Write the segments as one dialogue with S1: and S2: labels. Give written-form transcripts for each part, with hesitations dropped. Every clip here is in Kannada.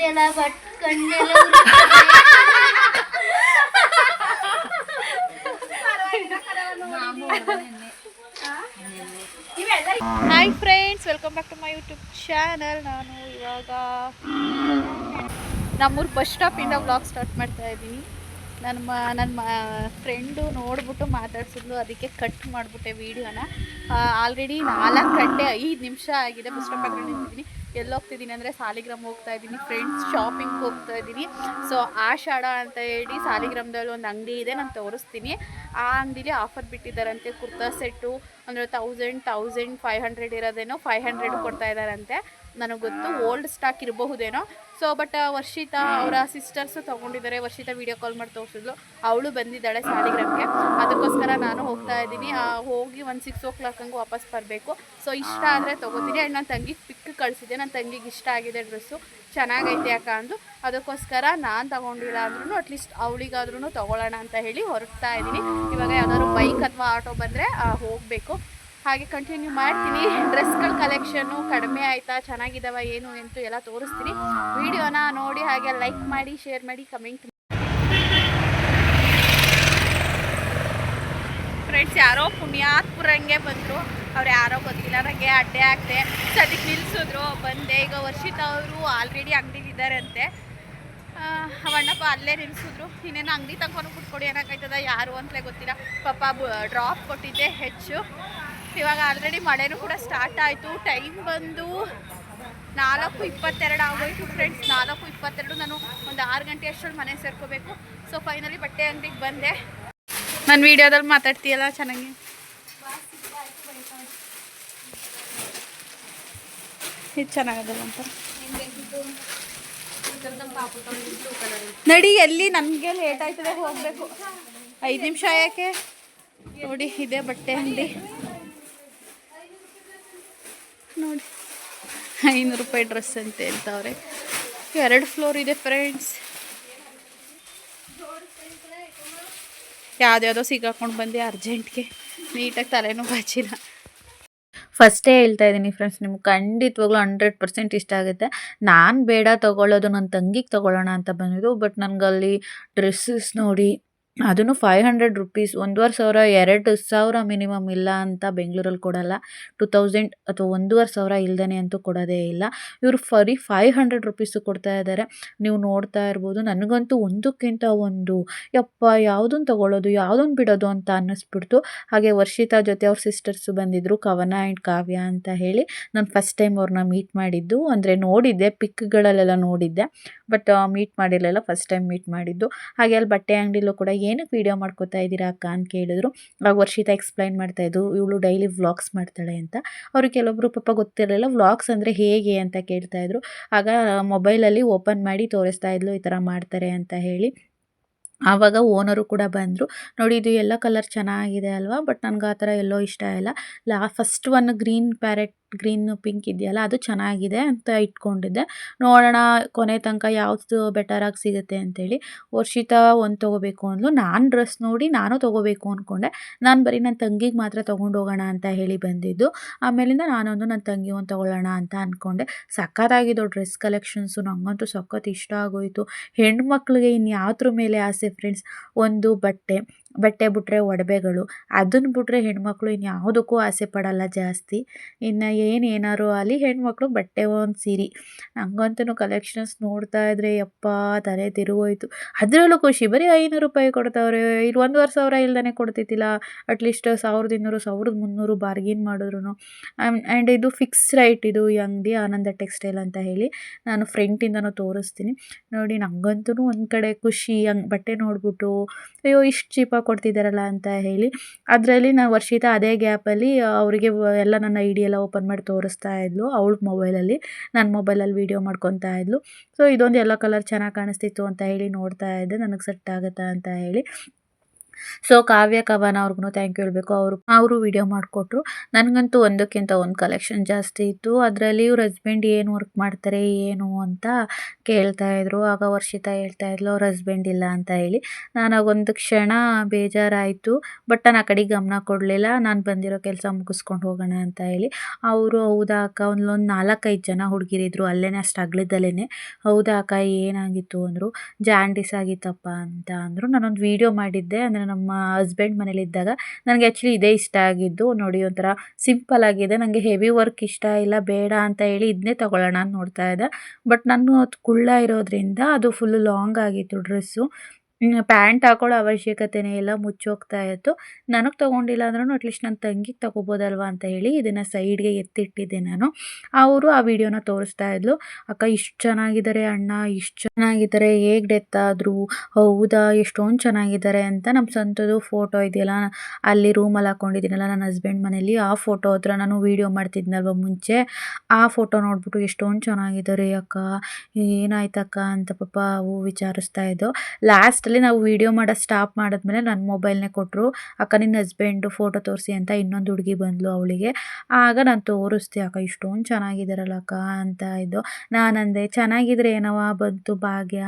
S1: ಎಲ್ಲ ಬಟ್ ಕಣ್ಣೆಲ್ಲ
S2: hi friends, welcome back to my YouTube channel. ನಾನು ಇವಾಗ ನಮ್ಮೂರು ಬಸ್ ಸ್ಟಾಪಿಂದ ವ್ಲಾಗ್ ಸ್ಟಾರ್ಟ್ ಮಾಡ್ತಾ ಇದ್ದೀನಿ. ನನ್ನ ಫ್ರೆಂಡು ನೋಡ್ಬಿಟ್ಟು ಮಾತಾಡ್ಸಿದ್ಲು, ಅದಕ್ಕೆ ಕಟ್ ಮಾಡಿಬಿಟ್ಟೆ ವೀಡಿಯೋನ. ಆಲ್ರೆಡಿ 4 ಗಂಟೆ 5 ನಿಮಿಷ ಆಗಿದೆ. ಬಸ್ ಸ್ಟಾಪ್ ಹತ್ರ ನಿಂತಿದ್ದೀನಿ. ಎಲ್ಲಿ ಹೋಗ್ತಿದ್ದೀನಿ ಅಂದರೆ ಸಾಲಿಗ್ರಾಮ್ ಹೋಗ್ತಾ ಇದ್ದೀನಿ ಫ್ರೆಂಡ್ಸ್, ಶಾಪಿಂಗ್ ಹೋಗ್ತಾ ಇದ್ದೀನಿ. ಸೊ ಆಷಾಢ ಅಂತ ಹೇಳಿ ಸಾಲಿಗ್ರಾಮದಲ್ಲಿ ಒಂದು ಅಂಗಡಿ ಇದೆ, ನಾನು ತೋರಿಸ್ತೀನಿ. ಆ ಅಂಗಡಿಲಿ ಆಫರ್ ಬಿಟ್ಟಿದ್ದಾರಂತೆ. ಕುರ್ತಾ ಸೆಟ್ಟು ಅಂದರೆ 1500 ಇರೋದೇನೋ 500 ಕೊಡ್ತಾ ಇದ್ದಾರಂತೆ. ನನಗೆ ಗೊತ್ತು ಓಲ್ಡ್ ಸ್ಟಾಕ್ ಇರಬಹುದೇನೋ. ಸೊ ಬಟ್ ವರ್ಷಿತಾ ಅವರ ಸಿಸ್ಟರ್ಸು ತೊಗೊಂಡಿದ್ದಾರೆ. ವರ್ಷಿತಾ ವೀಡಿಯೋ ಕಾಲ್ ಮಾಡಿ ತೋರಿಸಿದ್ಲು, ಅವಳು ಬಂದಿದ್ದಾಳೆ ಸಾಲಿಗ್ರಾಮ್ಗೆ. ಅದಕ್ಕೋಸ್ಕರ ನಾನು ಹೋಗ್ತಾ ಇದ್ದೀನಿ. ಹೋಗಿ ಒಂದು 6 o'clock ಹಂಗೆ ವಾಪಸ್ ಬರಬೇಕು. ಸೊ ಇಷ್ಟ ಆದರೆ ತೊಗೋತೀನಿ. ಆ್ಯಂಡ್ ನನ್ನ ತಂಗಿಗೆ ಪಿಕ್ ಕಳಿಸಿದ್ದೆ. ನನ್ನ ತಂಗಿಗೆ ಇಷ್ಟ ಆಗಿದೆ ಡ್ರೆಸ್ಸು, ಚೆನ್ನಾಗೈತೆ ಯಾಕ ಅಂದು. ಅದಕ್ಕೋಸ್ಕರ ನಾನು ತೊಗೊಂಡಿಲ್ಲ ಅಂದ್ರೂ ಅಟ್ಲೀಸ್ಟ್ ಅವಳಿಗಾದ್ರೂ ತೊಗೊಳ್ಳೋಣ ಅಂತ ಹೇಳಿ ಹೊರಡ್ತಾ ಇದ್ದೀನಿ. ಇವಾಗ ಯಾವ್ದಾದ್ರು ಬೈಕ್ ಅಥವಾ ಆಟೋ ಬಂದರೆ ಹೋಗಬೇಕು. ಹಾಗೆ ಕಂಟಿನ್ಯೂ ಮಾಡ್ತೀನಿ. ಡ್ರೆಸ್ಗಳ ಕಲೆಕ್ಷನ್ನು ಕಡಿಮೆ ಆಯಿತಾ, ಚೆನ್ನಾಗಿದ್ದಾವ ಏನು ಅಂತ ಎಲ್ಲ ತೋರಿಸ್ತೀನಿ. ವಿಡಿಯೋನ ನೋಡಿ ಹಾಗೆ ಲೈಕ್ ಮಾಡಿ, ಶೇರ್ ಮಾಡಿ, ಕಮೆಂಟ್ ಮಾಡಿ. ಫ್ರೆಂಡ್ಸ್, ಯಾರೋ ಪುಣ್ಯಾತ್ಪುರಂಗೆ ಬಂದರು. ಅವ್ರು ಯಾರೋ ಗೊತ್ತಿಲ್ಲ, ನನಗೆ ಅಡ್ಡೆ ಹಾಕ್ದೆ. ಸೊ ಅದಕ್ಕೆ ನಿಲ್ಲಿಸಿದ್ರು, ಬಂದೆ. ಈಗ ವರ್ಷಿತ ಅವರು ಆಲ್ರೆಡಿ ಅಂಗಡಿಲಿದ್ದಾರಂತೆ. ಅವಣ್ಣಪ್ಪ ಅಲ್ಲೇ ನಿಲ್ಲಿಸಿದ್ರು. ಇನ್ನೇನು ಅಂಗಡಿ ತಗೊಂಡು ಕುಟ್ಕೊಡಿ ಏನಾಗ್ತದ ಯಾರು ಅಂತಲೇ ಗೊತ್ತಿಲ್ಲ. ಪಾಪ ಡ್ರಾಪ್ ಕೊಟ್ಟಿದ್ದೆ ಹೆಚ್ಚು. ಇವಾಗ ಆಲ್ರೆಡಿ ಮಳೆನೂ ಕೂಡ ಸ್ಟಾರ್ಟ್ ಆಯಿತು. ಟೈಮ್ ಬಂದು 4:22 ಆಗೋಯ್ತು ಫ್ರೆಂಡ್ಸ್. 4:22. ನಾನು ಒಂದು 6 ಗಂಟೆ ಅಷ್ಟರಲ್ಲಿ ಮನೆ ಸೇರ್ಕೋಬೇಕು. ಸೊ ಫೈನಲಿ ಬಟ್ಟೆ ಅಂಗಡಿಗೆ ಬಂದೆ. ನನ್ನ ವೀಡಿಯೋದಲ್ಲಿ ಮಾತಾಡ್ತೀಯಲ್ಲ ಚೆನ್ನಾಗಿ. ಇದು ಚೆನ್ನಾಗದಲ್ಲ ಅಂತ ನಡಿ. ಎಲ್ಲಿ ನನಗೆ ಲೇಟ್ ಆಯ್ತದೆ, ಹೋಗಬೇಕು. 5 ನಿಮಿಷ ಯಾಕೆ ನೋಡಿ. ಇದೆ ಬಟ್ಟೆ ಅಂಗಡಿ ನೋಡಿ. 500 ರೂಪಾಯಿ ಡ್ರೆಸ್ ಅಂತ ಹೇಳ್ತಾವ್ರೆ. 2 ಫ್ಲೋರ್ ಇದೆ ಫ್ರೆಂಡ್ಸ್. ಯಾವುದ್ಯಾವುದೋ ಸಿಗಾಕೊಂಡು ಬಂದೆ ಅರ್ಜೆಂಟ್ಗೆ. ನೀಟಾಗಿ ತಲೆನೂ ಬಾಚಿಲ್ಲ. ಫಸ್ಟೇ ಹೇಳ್ತಾ ಇದ್ದೀನಿ ಫ್ರೆಂಡ್ಸ್, ನಿಮ್ಗೆ ಖಂಡಿತವಾಗ್ಲೂ 100% ಇಷ್ಟ ಆಗುತ್ತೆ. ನಾನು ಬೇಡ ತೊಗೊಳ್ಳೋದು, ನನ್ನ ತಂಗಿಗೆ ತೊಗೊಳ್ಳೋಣ ಅಂತ ಬಂದಿದ್ದು. ಬಟ್ ನನಗಲ್ಲಿ ಡ್ರೆಸ್ಸಸ್ ನೋಡಿ, ಅದನ್ನು 500 ರೂಪೀಸ್, 1500 2000 ಮಿನಿಮಮ್ ಇಲ್ಲ ಅಂತ ಬೆಂಗಳೂರಲ್ಲಿ ಕೊಡಲ್ಲ. 2000 ಅಥವಾ 1500 ಇಲ್ದೇ ಅಂತೂ ಕೊಡೋದೇ ಇಲ್ಲ. ಇವರು ಬರೀ 500 ರೂಪೀಸು ಕೊಡ್ತಾ ಇದ್ದಾರೆ. ನೀವು ನೋಡ್ತಾ ಇರ್ಬೋದು. ನನಗಂತೂ ಒಂದಕ್ಕಿಂತ ಒಂದು ಯಪ್ಪ ಯಾವುದನ್ನು ತೊಗೊಳ್ಳೋದು ಯಾವುದನ್ನು ಬಿಡೋದು ಅಂತ ಅನ್ನಿಸ್ಬಿಡ್ತು. ಹಾಗೆ ವರ್ಷಿತಾ ಜೊತೆ ಅವ್ರ ಸಿಸ್ಟರ್ಸು ಬಂದಿದ್ದರು, ಕವನ ಆ್ಯಂಡ್ ಕಾವ್ಯ ಅಂತ ಹೇಳಿ. ನಾನು ಫಸ್ಟ್ ಟೈಮ್ ಅವ್ರನ್ನ ಮೀಟ್ ಮಾಡಿದ್ದು. ಅಂದರೆ ನೋಡಿದ್ದೆ, ಪಿಕ್ಗಳಲ್ಲೆಲ್ಲ ನೋಡಿದ್ದೆ, ಬಟ್ ಮೀಟ್ ಮಾಡಿರಲಿಲ್ಲ. ಫಸ್ಟ್ ಟೈಮ್ ಮೀಟ್ ಮಾಡಿದ್ದು. ಹಾಗೆ ಅಲ್ಲಿ ಬಟ್ಟೆ ಅಂಗಡಿಲೂ ಕೂಡ ಏನಕ್ಕೆ ವೀಡಿಯೋ ಮಾಡ್ಕೋತಾ ಇದ್ದೀರಾ ಅಕ್ಕ ಅಂತ ಕೇಳಿದ್ರು. ಆಗ ವರ್ಷಿತಾ ಎಕ್ಸ್ಪ್ಲೈನ್ ಮಾಡ್ತಾಯಿದ್ರು, ಇವಳು ಡೈಲಿ ವ್ಲಾಗ್ಸ್ ಮಾಡ್ತಾಳೆ ಅಂತ. ಅವ್ರಿಗೆ ಕೆಲವೊಬ್ರು ಪಾಪ ಗೊತ್ತಿರಲಿಲ್ಲ ವ್ಲಾಗ್ಸ್ ಅಂದರೆ ಹೇಗೆ ಅಂತ ಕೇಳ್ತಾಯಿದ್ರು. ಆಗ ಮೊಬೈಲಲ್ಲಿ ಓಪನ್ ಮಾಡಿ ತೋರಿಸ್ತಾ ಇದ್ಲು, ಈ ಥರ ಮಾಡ್ತಾರೆ ಅಂತ ಹೇಳಿ. ಆವಾಗ ಓನರು ಕೂಡ ಬಂದರು. ನೋಡಿ, ಇದು ಎಲ್ಲ ಕಲರ್ ಚೆನ್ನಾಗಿದೆ ಅಲ್ವಾ, ಬಟ್ ನನಗೆ ಆ ಥರ ಎಲ್ಲೋ ಇಷ್ಟ ಇಲ್ಲ. ಫಸ್ಟ್ ಒನ್ ಗ್ರೀನ್ ಪಿಂಕ್ ಇದೆಯಲ್ಲ, ಅದು ಚೆನ್ನಾಗಿದೆ ಅಂತ ಇಟ್ಕೊಂಡಿದ್ದೆ. ನೋಡೋಣ ಕೊನೆ ತನಕ ಯಾವುದು ಬೆಟರಾಗಿ ಸಿಗುತ್ತೆ ಅಂತೇಳಿ. ವರ್ಷಿತಾ ಒಂದು ತೊಗೋಬೇಕು ಅಂದ್ಲು. ನಾನು ಡ್ರೆಸ್ ನೋಡಿ ನಾನು ತೊಗೋಬೇಕು ಅಂದ್ಕೊಂಡೆ. ನಾನು ಬರೀ ನನ್ನ ತಂಗಿಗೆ ಮಾತ್ರ ತೊಗೊಂಡು ಹೋಗೋಣ ಅಂತ ಹೇಳಿ ಬಂದಿದ್ದು. ಆಮೇಲಿಂದ ನಾನೊಂದು ನನ್ನ ತಂಗಿ ಒಂದು ತೊಗೊಳ್ಳೋಣ ಅಂತ ಅಂದ್ಕೊಂಡೆ. ಸಖತ್ತಾಗಿದ್ದು ಡ್ರೆಸ್ ಕಲೆಕ್ಷನ್ಸು, ನನಗಂತೂ ಸಖತ್ ಇಷ್ಟ ಆಗೋಯಿತು. ಹೆಣ್ಮಕ್ಳಿಗೆ ಇನ್ಯಾವ್ದ್ರ ಮೇಲೆ ಆಸೆ ಫ್ರೆಂಡ್ಸ್? ಒಂದು ಬಟ್ಟೆ ಬಿಟ್ಟರೆ ಒಡವೆಗಳು, ಅದನ್ನು ಬಿಟ್ಟರೆ ಹೆಣ್ಮಕ್ಳು ಇನ್ಯಾವುದಕ್ಕೂ ಆಸೆ ಪಡಲ್ಲ ಜಾಸ್ತಿ. ಇನ್ನು ಏನಾರು ಅಲ್ಲಿ ಹೆಣ್ಮಕ್ಳು ಬಟ್ಟೆ ಒಂದು ಸೀರೆ. ನನಗಂತೂ ಕಲೆಕ್ಷನ್ಸ್ ನೋಡ್ತಾ ಇದ್ರೆ ಯಪ್ಪ ತಲೆ ತಿರುಗೋಯ್ತು. ಅದರಲ್ಲೂ ಖುಷಿ, ಬರೀ 500 ರೂಪಾಯಿ ಕೊಡ್ತಾವ್ರೆ. ಇಲ್ಲಿ 1500 ಇಲ್ದೇ ಕೊಡ್ತಿದ್ದಿಲ್ಲ. ಅಟ್ಲೀಸ್ಟ್ 1200 1300 ಬಾರ್ಗೇನ್ ಮಾಡಿದ್ರು. ಆ್ಯಂಡ್ ಇದು ಫಿಕ್ಸ್ ರೈಟ್. ಇದು ಈ ಅಂಗಡಿ ಆನಂದ ಟೆಕ್ಸ್ಟೈಲ್ ಅಂತ ಹೇಳಿ. ನಾನು ಫ್ರಂಟಿಂದನೂ ತೋರಿಸ್ತೀನಿ ನೋಡಿ. ನನಗಂತೂ ಒಂದು ಕಡೆ ಖುಷಿ, ಬಟ್ಟೆ ನೋಡ್ಬಿಟ್ಟು ಅಯ್ಯೋ ಇಷ್ಟು ಚೀಪಾಗಿ ಕೊಡ್ತಿದ್ದಾರಲ್ಲ ಅಂತ ಹೇಳಿ. ಅದರಲ್ಲಿ ನಾನು ವರ್ಷಿತಾ ಅದೇ ಗ್ಯಾಪಲ್ಲಿ ಅವರಿಗೆ ಎಲ್ಲ ನನ್ನ ಐಡಿ ಎಲ್ಲ ಓಪನ್ ಮಾಡಿ ತೋರಿಸ್ತಾ ಇದ್ಲು ಅವಳ ಮೊಬೈಲಲ್ಲಿ. ನನ್ನ ಮೊಬೈಲಲ್ಲಿ ವೀಡಿಯೋ ಮಾಡ್ಕೊತಾ ಇದ್ಲು. ಸೊ ಇದೊಂದು ಎಲ್ಲ ಕಲರ್ ಚೆನ್ನಾಗಿ ಕಾಣಿಸ್ತಿತ್ತು ಅಂತ ಹೇಳಿ ನೋಡ್ತಾ ಇದ್ದೆ, ನನಗೆ ಸೆಟ್ ಆಗುತ್ತಾ ಅಂತ ಹೇಳಿ. ಸೊ ಕಾವ್ಯ ಕವನ ಅವ್ರಿಗೂ ಥ್ಯಾಂಕ್ ಯು ಹೇಳಬೇಕು. ಅವರು ವಿಡಿಯೋ ಮಾಡಿಕೊಟ್ರು. ನನಗಂತೂ ಒಂದಕ್ಕಿಂತ ಒಂದು ಕಲೆಕ್ಷನ್ ಜಾಸ್ತಿ ಇತ್ತು. ಅದರಲ್ಲಿ ಇವ್ರ ಹಸ್ಬೆಂಡ್ ಏನು ವರ್ಕ್ ಮಾಡ್ತಾರೆ ಏನು ಅಂತ ಕೇಳ್ತಾ ಇದ್ರು. ಆಗ ವರ್ಷಿತಾ ಹೇಳ್ತಾ ಇದ್ಲು ಅವ್ರ ಹಸ್ಬೆಂಡ್ ಇಲ್ಲ ಅಂತ ಹೇಳಿ. ನನಗೊಂದು ಕ್ಷಣ ಬೇಜಾರಾಯಿತು. ಬಟ್ ನಾನು ಆ ಕಡೆಗೆ ಗಮನ ಕೊಡಲಿಲ್ಲ. ನಾನು ಬಂದಿರೋ ಕೆಲಸ ಮುಗಿಸ್ಕೊಂಡು ಹೋಗೋಣ ಅಂತ ಹೇಳಿ. ಅವರು ಹೌದಾ ಅಕ್ಕ, ಒಂದು 4-5 ಜನ ಹುಡುಗಿರಿದ್ರು ಅಲ್ಲೇನೆ, ಅಷ್ಟು ಅಗ್ಲದಲ್ಲೇ. ಹೌದಾ ಅಕ್ಕ ಏನಾಗಿತ್ತು ಅಂದರು. ಜಾಂಡೀಸ್ ಆಗಿತ್ತಪ್ಪ ಅಂತ ಅಂದರು. ನಾನೊಂದು ವೀಡಿಯೋ ಮಾಡಿದ್ದೆ, ಅಂದರೆ ನಮ್ಮ ಹಸ್ಬೆಂಡ್ ಮನೇಲಿದ್ದಾಗ. ನನಗೆ ಆ್ಯಕ್ಚುಲಿ ಇದೇ ಇಷ್ಟ ಆಗಿದ್ದು. ನೋಡಿ ಒಂಥರ ಸಿಂಪಲ್ ಆಗಿದೆ. ನನಗೆ ಹೆವಿ ವರ್ಕ್ ಇಷ್ಟ ಇಲ್ಲ, ಬೇಡ ಅಂತ ಹೇಳಿ ಇದನ್ನೇ ತೊಗೊಳ್ಳೋಣ ಅಂತ ನೋಡ್ತಾ ಇದ್ದೆ. ಬಟ್ ನಾನು ಅದು ಕುಳ್ಳ ಇರೋದ್ರಿಂದ ಅದು ಫುಲ್ಲು ಲಾಂಗ್ ಆಗಿತ್ತು ಡ್ರೆಸ್ಸು. ಪ್ಯಾಂಟ್ ಹಾಕೊಳ್ಳೋ ಅವಶ್ಯಕತೆನೇ ಇಲ್ಲ, ಮುಚ್ಚೋಗ್ತಾ ಇತ್ತು. ನನಗೆ ತೊಗೊಂಡಿಲ್ಲ ಅಂದ್ರೂ ಅಟ್ಲೀಸ್ಟ್ ನನ್ನ ತಂಗಿಗೆ ತೊಗೋಬೋದಲ್ವ ಅಂತ ಹೇಳಿ ಇದನ್ನು ಸೈಡ್ಗೆ ಎತ್ತಿಟ್ಟಿದ್ದೆ ನಾನು. ಅವರು ಆ ವಿಡಿಯೋನ ತೋರಿಸ್ತಾ ಇದ್ಲು. ಅಕ್ಕ ಇಷ್ಟು ಚೆನ್ನಾಗಿದ್ದಾರೆ ಅಣ್ಣ, ಇಷ್ಟು ಚೆನ್ನಾಗಿದ್ದಾರೆ, ಹೇಗೆ ಡೆತ್ ಆದರು, ಹೌದಾ ಎಷ್ಟೊಂದು ಚೆನ್ನಾಗಿದ್ದಾರೆ ಅಂತ. ನಮ್ಮ ಸ್ವಂತದ್ದು ಫೋಟೋ ಇದೆಯಲ್ಲ, ಅಲ್ಲಿ ರೂಮಲ್ಲಿ ಹಾಕ್ಕೊಂಡಿದ್ದೀನಲ್ಲ ನನ್ನ ಹಸ್ಬೆಂಡ್ ಮನೇಲಿ, ಆ ಫೋಟೋ ಹತ್ರ ನಾನು ವೀಡಿಯೋ ಮಾಡ್ತಿದ್ನಲ್ವ ಮುಂಚೆ, ಆ ಫೋಟೋ ನೋಡ್ಬಿಟ್ಟು ಎಷ್ಟೊಂದು ಚೆನ್ನಾಗಿದ್ದಾರೆ ಅಕ್ಕ, ಏನಾಯ್ತಕ್ಕ ಅಂತ ಪಾಪ ಅವು ವಿಚಾರಿಸ್ತಾ ಇದ್ದೋ. ಲಾಸ್ಟಲ್ಲಿ ನಾವು ವೀಡಿಯೋ ಮಾಡೋದು ಸ್ಟಾಪ್ ಮಾಡಿದ್ಮೇಲೆ ನನ್ನ ಮೊಬೈಲ್ನೇ ಕೊಟ್ಟರು. ಅಕ್ಕ ನಿನ್ನ ಹಸ್ಬೆಂಡು ಫೋಟೋ ತೋರಿಸಿ ಅಂತ ಇನ್ನೊಂದು ಹುಡುಗಿ ಬಂದಳು ಅವಳಿಗೆ. ಆಗ ನಾನು ತೋರಿಸ್ದೆ, ಅಕ್ಕ ಇಷ್ಟೊಂದು ಚೆನ್ನಾಗಿದ್ದಾರಲ್ಲ ಅಕ್ಕ ಅಂತ ಇದ್ದು. ನಾನಂದೆ ಚೆನ್ನಾಗಿದ್ರೆ ಏನವ ಬಂತು ಭಾಗ್ಯ,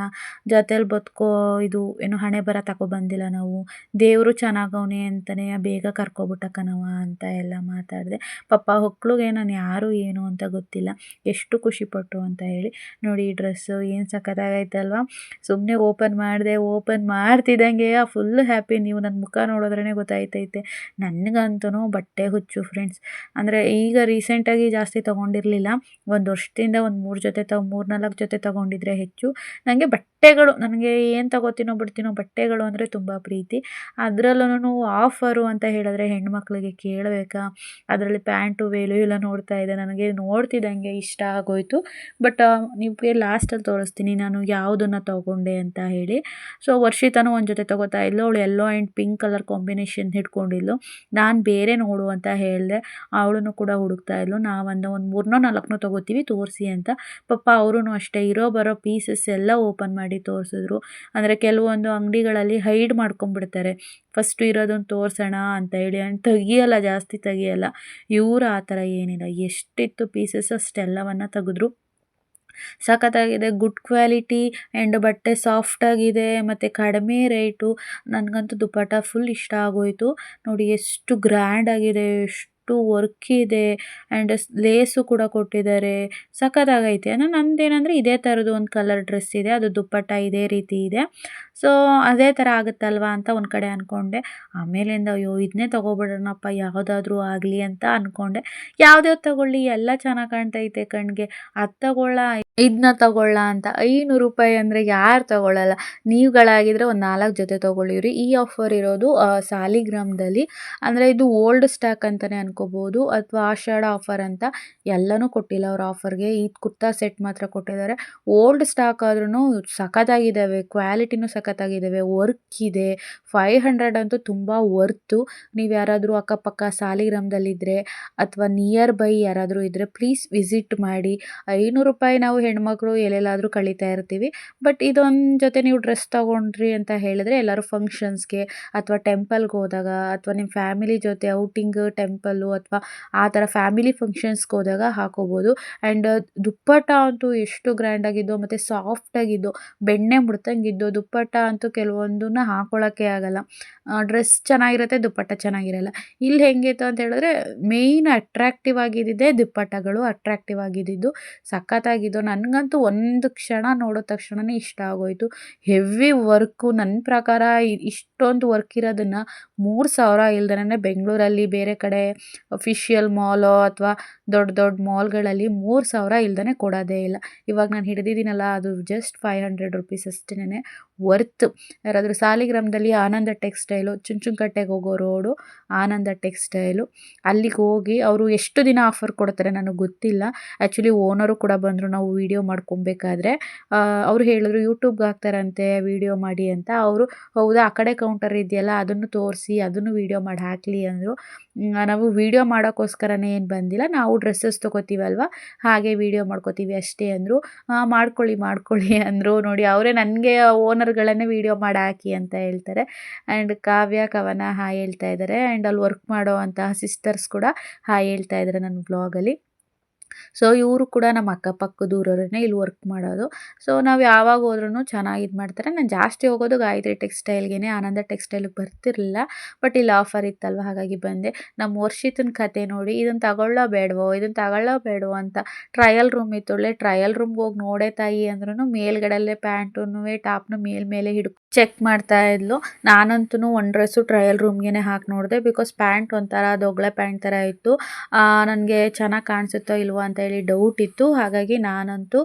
S2: ಜೊತೇಲಿ ಬದುಕೋ ಇದು ಏನು ಹಣೆ ಬರ ಬಂದಿಲ್ಲ ನಾವು, ದೇವರು ಚೆನ್ನಾಗವನೆ ಅಂತಲೇ ಬೇಗ ಕರ್ಕೊಬಿಟ್ಟಕ್ಕನವ ಅಂತ ಎಲ್ಲ ಮಾತಾಡಿದೆ. ಪಾಪ ಹೊಕ್ಳಿಗೆ ನಾನು ಯಾರು ಏನು ಅಂತ ಗೊತ್ತಿಲ್ಲ, ಎಷ್ಟು ಖುಷಿಪಟ್ಟು ಅಂತ ಹೇಳಿ. ನೋಡಿ ಈ ಡ್ರೆಸ್ಸು ಏನು ಸಖತ್ತಾಗೈತಲ್ವ. ಸುಮ್ಮನೆ ಓಪನ್ ಮಾಡ್ತಿದ್ದಂಗೆ ಫುಲ್ ಹ್ಯಾಪಿ. ನೀವು ನನ್ನ ಮುಖ ನೋಡಿದ್ರೇ ಗೊತ್ತಾಯ್ತೈತೆ. ನನಗಂತೂ ಬಟ್ಟೆ ಹುಚ್ಚು ಫ್ರೆಂಡ್ಸ್. ಅಂದರೆ ಈಗ ರೀಸೆಂಟಾಗಿ ಜಾಸ್ತಿ ತೊಗೊಂಡಿರಲಿಲ್ಲ, ಒಂದು ವರ್ಷದಿಂದ ಒಂದು 3-4 ಜೊತೆ ತೊಗೊಂಡಿದ್ರೆ ಹೆಚ್ಚು. ನನಗೆ ಬಟ್ಟೆಗಳು, ನನಗೆ ಏನು ತೊಗೋತೀನೋ ಬಿಡ್ತೀನೋ, ಬಟ್ಟೆಗಳು ಅಂದರೆ ತುಂಬ ಪ್ರೀತಿ. ಅದರಲ್ಲೂ ಆಫರು ಅಂತ ಹೇಳಿದ್ರೆ ಹೆಣ್ಮಕ್ಳಿಗೆ ಕೇಳಬೇಕಾ. ಅದರಲ್ಲಿ ಪ್ಯಾಂಟು ವೇಲು ಎಲ್ಲ ನೋಡ್ತಾ ಇದ್ದೆ, ನನಗೆ ನೋಡ್ತಿದ್ದಂಗೆ ಇಷ್ಟ ಆಗೋಯ್ತು. ಬಟ್ ನಿಮಗೆ ಲಾಸ್ಟಲ್ಲಿ ತೋರಿಸ್ತೀನಿ ನಾನು ಯಾವುದನ್ನು ತೊಗೊಂಡೆ ಅಂತ ಹೇಳಿ. ಸೊ ವರ್ಷಿತಾನು ಒಂದು ಜೊತೆ ತೊಗೋತಾ ಇದ್ಲು, ಅವಳು yellow and pink colour combination ಹಿಡ್ಕೊಂಡಿದ್ಲು. ನಾನು ಬೇರೆ ನೋಡು ಅಂತ ಹೇಳಿದೆ, ಅವಳನ್ನು ಕೂಡ ಹುಡುಕ್ತಾ ಇದ್ಲು. ನಾವೊಂದು 3-4 ತೊಗೋತೀವಿ ತೋರಿಸಿ ಅಂತ. ಪಾಪ ಅವರೂ ಅಷ್ಟೇ ಇರೋ ಬರೋ ಪೀಸಸ್ ಎಲ್ಲ ಓಪನ್ ಮಾಡಿ ತೋರಿಸಿದ್ರು. ಅಂದರೆ ಕೆಲವೊಂದು ಅಂಗಡಿಗಳಲ್ಲಿ ಹೈಡ್ ಮಾಡ್ಕೊಂಡ್ಬಿಡ್ತಾರೆ, ಫಸ್ಟು ಇರೋದನ್ನು ತೋರಿಸೋಣ ಅಂತ ಹೇಳಿ, ಆ್ಯಂಡ್ ತೆಗಿಯಲ್ಲ, ಜಾಸ್ತಿ ತೆಗಿಯಲ್ಲ. ಇವರು ಆ ಥರ ಏನಿಲ್ಲ, ಎಷ್ಟಿತ್ತು ಪೀಸಸ್ ಅಷ್ಟೆಲ್ಲವನ್ನು ತೆಗೆದ್ರು. ಸಖತ್ತಾಗಿದೆ, ಗುಡ್ ಕ್ವಾಲಿಟಿ ಆ್ಯಂಡ್ ಬಟ್ಟೆ ಸಾಫ್ಟಾಗಿದೆ ಮತ್ತು ಕಡಿಮೆ ರೇಟು. ನನಗಂತೂ ದುಪ್ಪಟ್ಟ ಫುಲ್ ಇಷ್ಟ ಆಗೋಯಿತು. ನೋಡಿ ಎಷ್ಟು ಗ್ರ್ಯಾಂಡ್ ಆಗಿದೆ, ಎಷ್ಟು ವರ್ಕ್ ಇದೆ ಆ್ಯಂಡ್ ಲೇಸು ಕೂಡ ಕೊಟ್ಟಿದ್ದಾರೆ, ಸಖತ್ತಾಗೈತೆ. ನಂದೇನೆಂದರೆ ಇದೇ ಥರದ್ದು ಒಂದು ಕಲರ್ ಡ್ರೆಸ್ ಇದೆ, ಅದು ದುಪ್ಪಟ್ಟ ಇದೇ ರೀತಿ ಇದೆ. ಸೊ ಅದೇ ಥರ ಆಗುತ್ತಲ್ವ ಅಂತ ಒಂದು ಕಡೆ ಅಂದ್ಕೊಂಡೆ. ಆಮೇಲಿಂದ ಅಯ್ಯೋ ಇದನ್ನೇ ತೊಗೊಬಿಡೋಣಪ್ಪ ಯಾವುದಾದ್ರೂ ಆಗಲಿ ಅಂತ ಅಂದ್ಕೊಂಡೆ. ಯಾವ್ದ್ಯಾವ್ದು ತೊಗೊಳ್ಳಿ, ಎಲ್ಲ ಚೆನ್ನಾಗಿ ಕಾಣ್ತೈತೆ ಕಣ್ಣಿಗೆ, ಅದು ತೊಗೊಳ್ಳ ಇದನ್ನ ತೊಗೊಳ್ಳ ಅಂತ. 500 ರೂಪಾಯಿ ಅಂದರೆ ಯಾರು ತೊಗೊಳ್ಳಲ್ಲ. ನೀವುಗಳಾಗಿದ್ದರೆ ಒಂದು 4 ಜೊತೆ ತೊಗೊಳ್ಳಿರಿ. ಈ ಆಫರ್ ಇರೋದು ಸಾಲಿಗ್ರಾಮದಲ್ಲಿ, ಅಂದರೆ ಇದು ಓಲ್ಡ್ ಸ್ಟಾಕ್ ಅಂತಲೇ ಅನ್ಕೋಬೋದು, ಅಥವಾ ಆಷಾಢ ಆಫರ್ ಅಂತ. ಎಲ್ಲನೂ ಕೊಟ್ಟಿಲ್ಲ ಅವ್ರ ಆಫರ್ಗೆ, ಈ ಕುರ್ತಾ ಸೆಟ್ ಮಾತ್ರ ಕೊಟ್ಟಿದ್ದಾರೆ. ಓಲ್ಡ್ ಸ್ಟಾಕ್ ಆದ್ರೂ ಸಖತ್ತಾಗಿದ್ದಾವೆ, ಕ್ವಾಲಿಟಿನೂ ಸಖತ್ತಾಗಿದ್ದಾವೆ, ವರ್ಕ್ ಇದೆ. 500 ಅಂತೂ ತುಂಬ ವರ್ತು. ನೀವು ಯಾರಾದರೂ ಅಕ್ಕಪಕ್ಕ ಸಾಲಿಗ್ರಾಮದಲ್ಲಿದ್ದರೆ ಅಥವಾ ನಿಯರ್ ಬೈ ಯಾರಾದರೂ ಇದ್ದರೆ ಪ್ಲೀಸ್ ವಿಸಿಟ್ ಮಾಡಿ. 500 ರೂಪಾಯಿ ನಾವು ಹೆಣ್ಮಕ್ಳು ಎಲ್ಲೆಲ್ಲಾದರೂ ಕಳೀತಾ ಇರ್ತೀವಿ. ಬಟ್ ಇದೊಂದು ಜೊತೆ ನೀವು ಡ್ರೆಸ್ ತೊಗೊಂಡ್ರಿ ಅಂತ ಹೇಳಿದ್ರೆ ಎಲ್ಲರೂ ಫಂಕ್ಷನ್ಸ್ಗೆ ಅಥವಾ ಟೆಂಪಲ್ಗೆ ಹೋದಾಗ ಅಥವಾ ನಿಮ್ಮ ಫ್ಯಾಮಿಲಿ ಜೊತೆ ಔಟಿಂಗ್ ಟೆಂಪಲ್ಲು ಅಥವಾ ಆ ಥರ ಫ್ಯಾಮಿಲಿ ಫಂಕ್ಷನ್ಸ್ಗೆ ಹೋದಾಗ ಹಾಕೋಬೋದು. ಆ್ಯಂಡ್ ದುಪ್ಪಟ್ಟ ಅಂತೂ ಎಷ್ಟು ಗ್ರ್ಯಾಂಡಾಗಿದ್ದು ಮತ್ತು ಸಾಫ್ಟಾಗಿದ್ದು, ಬೆಣ್ಣೆ ಮುಡ್ತಂಗಿದ್ದು. ದುಪ್ಪಟ್ಟ ಅಂತೂ ಕೆಲವೊಂದನ್ನ ಹಾಕೊಳ್ಳೋಕ್ಕೆ ಆಗಲ್ಲ, ಡ್ರೆಸ್ ಚೆನ್ನಾಗಿರುತ್ತೆ, ದುಪ್ಪಟ್ಟ ಚೆನ್ನಾಗಿರಲ್ಲ. ಇಲ್ಲಿ ಹೆಂಗಿತ್ತು ಅಂತ ಹೇಳಿದ್ರೆ ಮೇಯ್ನ್ ಅಟ್ರಾಕ್ಟಿವ್ ಆಗಿದ್ದಿದ್ದೇ ದುಪ್ಪಟ್ಟಗಳು, ಅಟ್ರಾಕ್ಟಿವ್ ಆಗಿದ್ದಿದ್ದು ಸಖತ್ತಾಗಿದ್ದು. ನನಗಂತೂ ಒಂದು ಕ್ಷಣ ನೋಡಿದ ತಕ್ಷಣವೇ ಇಷ್ಟ ಆಗೋಯಿತು. ಹೆವಿ ವರ್ಕು, ನನ್ನ ಪ್ರಕಾರ ಇಷ್ಟೊಂದು ವರ್ಕ್ ಇರೋದನ್ನು 3000 ಇಲ್ದೇ ಬೆಂಗಳೂರಲ್ಲಿ ಬೇರೆ ಕಡೆ ಅಫಿಷಿಯಲ್ ಮಾಲೋ ಅಥವಾ ದೊಡ್ಡ ದೊಡ್ಡ ಮಾಲ್ಗಳಲ್ಲಿ 3000 ಇಲ್ದೇ ಕೊಡೋದೇ ಇಲ್ಲ. ಇವಾಗ ನಾನು ಹಿಡಿದಿದ್ದೀನಲ್ಲ ಅದು ಜಸ್ಟ್ 500 ರೂಪೀಸ್ ಅಷ್ಟೇ, ವರ್ತ್. ಯಾರಾದರೂ ಸಾಲಿಗ್ರಾಮದಲ್ಲಿ ಆನಂದ ಟೆಕ್ಸ್ಟೈಲು, ಚುಂಚುಂಕಟ್ಟೆಗೆ ಹೋಗೋ ರೋಡು ಆನಂದ ಟೆಕ್ಸ್ಟೈಲು, ಅಲ್ಲಿಗೆ ಹೋಗಿ ಅವರು ಎಷ್ಟು ದಿನ ಆಫರ್ ಕೊಡ್ತಾರೆ ನನಗೆ ಗೊತ್ತಿಲ್ಲ. ಆ್ಯಕ್ಚುಲಿ ಓನರು ಕೂಡ ಬಂದರು ನಾವು ವೀಡಿಯೋ ಮಾಡ್ಕೊಬೇಕಾದ್ರೆ. ಅವರು ಹೇಳಿದ್ರು ಯೂಟ್ಯೂಬ್ಗೆ ಹಾಕ್ತಾರಂತೆ ವೀಡಿಯೋ ಮಾಡಿ ಅಂತ. ಹೌದಾ, ಆ ಕಡೆ ಕೌಂಟರ್ ಇದೆಯಲ್ಲ ಅದನ್ನು ತೋರಿಸಿ, ಅದನ್ನು ವೀಡಿಯೋ ಮಾಡಿ ಹಾಕಲಿ ಅಂದರು. ನಾವು ವೀಡಿಯೋ ಮಾಡೋಕ್ಕೋಸ್ಕರನೇ ಏನು ಬಂದಿಲ್ಲ, ನಾವು ಡ್ರೆಸ್ಸಸ್ ತೊಗೋತೀವಲ್ವ ಹಾಗೆ ವೀಡಿಯೋ ಮಾಡ್ಕೋತೀವಿ ಅಷ್ಟೇ ಅಂದರು. ಮಾಡ್ಕೊಳ್ಳಿ ಮಾಡ್ಕೊಳ್ಳಿ ಅಂದರು. ನೋಡಿ ಅವರೇ ನನಗೆ ಓನರ್ಗಳನ್ನೇ ವೀಡಿಯೋ ಮಾಡಿ ಹಾಕಿ ಅಂತ ಹೇಳ್ತಾರೆ. ಆ್ಯಂಡ್ ಕಾವ್ಯ ಕವನ ಹಾಯ್ ಹೇಳ್ತಾ ಇದ್ದಾರೆ. ಆ್ಯಂಡ್ ಅಲ್ಲಿ ವರ್ಕ್ ಮಾಡೋ ಅಂತಹ ಸಿಸ್ಟರ್ಸ್ ಕೂಡ ಹಾಯ್ ಹೇಳ್ತಾ ಇದ್ದಾರೆ ನನ್ನ ಬ್ಲಾಗಲ್ಲಿ. ಸೊ ಇವರು ಕೂಡ ನಮ್ಮ ಅಕ್ಕಪಕ್ಕದ ಊರವರೇ ಇಲ್ಲಿ ವರ್ಕ್ ಮಾಡೋದು. ಸೊ ನಾವು ಯಾವಾಗ ಹೋದ್ರೂ ಚೆನ್ನಾಗಿ ಇದು ಮಾಡ್ತಾರೆ. ನಾನು ಜಾಸ್ತಿ ಹೋಗೋದು ಗಾಯತ್ರಿ ಟೆಕ್ಸ್ಟೈಲ್ಗೆ, ಆನಂದ ಟೆಕ್ಸ್ಟೈಲ್ಗೆ ಬರ್ತಿರಲಿಲ್ಲ. ಬಟ್ ಇಲ್ಲಿ ಆಫರ್ ಇತ್ತಲ್ವ ಹಾಗಾಗಿ ಬಂದೆ. ನಮ್ಮ ವರ್ಷಿತನ ಕತೆ ನೋಡಿ, ಇದನ್ನು ತಗೊಳ್ಳೋ ಬೇಡವೋ ಅಂತ ಟ್ರಯಲ್ ರೂಮ್ ಇತ್ತು. ಒಳ್ಳೆ ಟ್ರಯಲ್ ರೂಮ್ಗೆ ಹೋಗಿ ನೋಡೇ ತಾಯಿ ಅಂದ್ರೂ ಮೇಲ್ಗಡೆಲ್ಲೇ ಪ್ಯಾಂಟುನು ಟಾಪ್ನು ಮೇಲೆ ಹಿಡ್ಕೊ ಚೆಕ್ ಮಾಡ್ತಾ ಇದ್ಲು. ನಾನಂತೂ ಒಂದು ಡ್ರೆಸ್ಸು ಟ್ರಯಲ್ ರೂಮ್ಗೆ ಹಾಕಿ ನೋಡಿದೆ. ಬಿಕಾಸ್ ಪ್ಯಾಂಟ್ ಒಂಥರ ದೊಗ್ಳೆ ಪ್ಯಾಂಟ್ ಥರ ಇತ್ತು. ನನಗೆ ಚೆನ್ನಾಗಿ ಕಾಣಿಸುತ್ತೋ ಇಲ್ವೋ ಅಂತ ಹೇಳಿ ಡೌಟ್ ಇತ್ತು. ಹಾಗಾಗಿ ನಾನಂತೂ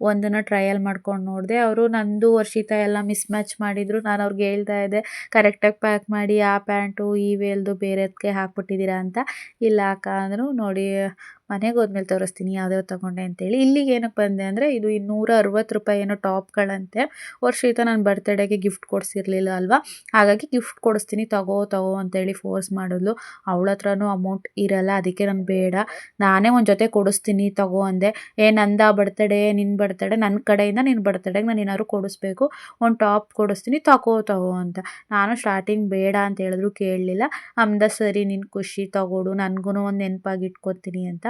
S2: ಒಂದನ್ನು ಟ್ರಯಲ್ ಮಾಡ್ಕೊಂಡು ನೋಡಿದೆ. ಅವರು ನಂದು ವರ್ಷಿತ ಎಲ್ಲ ಮಿಸ್ ಮ್ಯಾಚ್ ಮಾಡಿದರು. ನಾನು ಅವ್ರಿಗೆ ಹೇಳ್ತಾ ಇದ್ದೆ ಕರೆಕ್ಟಾಗಿ ಪ್ಯಾಕ್ ಮಾಡಿ, ಆ ಪ್ಯಾಂಟು ಈ ವೇಲ್ದು ಬೇರೆದಕ್ಕೆ ಹಾಕ್ಬಿಟ್ಟಿದ್ದೀರಾ ಅಂತ. ಇಲ್ಲ ಅಕ್ಕ ಅಂದರು. ನೋಡಿ ಮನೆಗೆ ಹೋದ್ಮೇಲೆ ತೋರಿಸ್ತೀನಿ ಯಾವ್ಯಾವ ತೊಗೊಂಡೆ ಅಂತೇಳಿ. ಇಲ್ಲಿಗೆ ಏನಕ್ಕೆ ಬಂದೆ ಅಂದರೆ ಇದು 260 ರೂಪಾಯಿ ಏನೋ ಟಾಪ್ಗಳಂತೆ. ವರ್ಷಿತ ನನ್ನ ಬರ್ತ್ಡೇಗೆ ಗಿಫ್ಟ್ ಕೊಡಿಸಿರ್ಲಿಲ್ಲ ಅಲ್ವಾ, ಹಾಗಾಗಿ ಗಿಫ್ಟ್ ಕೊಡಿಸ್ತೀನಿ ತಗೋ ಅಂತೇಳಿ ಫೋರ್ಸ್ ಮಾಡಿದ್ಲು. ಅವಳ ಹತ್ರನೂ ಅಮೌಂಟ್ ಇರಲ್ಲ, ಅದಕ್ಕೆ ನಾನು ಬೇಡ ನಾನೇ ಒಂದು ಜೊತೆ ಕೊಡಿಸ್ತೀನಿ ತಗೋ ಅಂದೆ. ನಂದ ಬರ್ತ್ಡೇ ನಿನ್ನ ಬರ್ತ್ಡೇ, ನನ್ನ ಕಡೆಯಿಂದ ನಿನ್ನ ಬರ್ತ್ಡೇಗೆ ನಾನು ಏನಾದ್ರು ಕೊಡಿಸ್ಬೇಕು, ಒಂದು ಟಾಪ್ ಕೊಡಿಸ್ತೀನಿ ತಗೋ ಅಂತ. ನಾನು ಸ್ಟಾರ್ಟಿಂಗ್ ಬೇಡ ಅಂತ ಹೇಳಿದ್ರು ಕೇಳಲಿಲ್ಲ. ಸರಿ ನಿನ್ನ ಖುಷಿ ತಗೋಡು, ನನಗೂ ಒಂದು ನೆನಪಾಗಿ ಇಟ್ಕೊತೀನಿ ಅಂತ.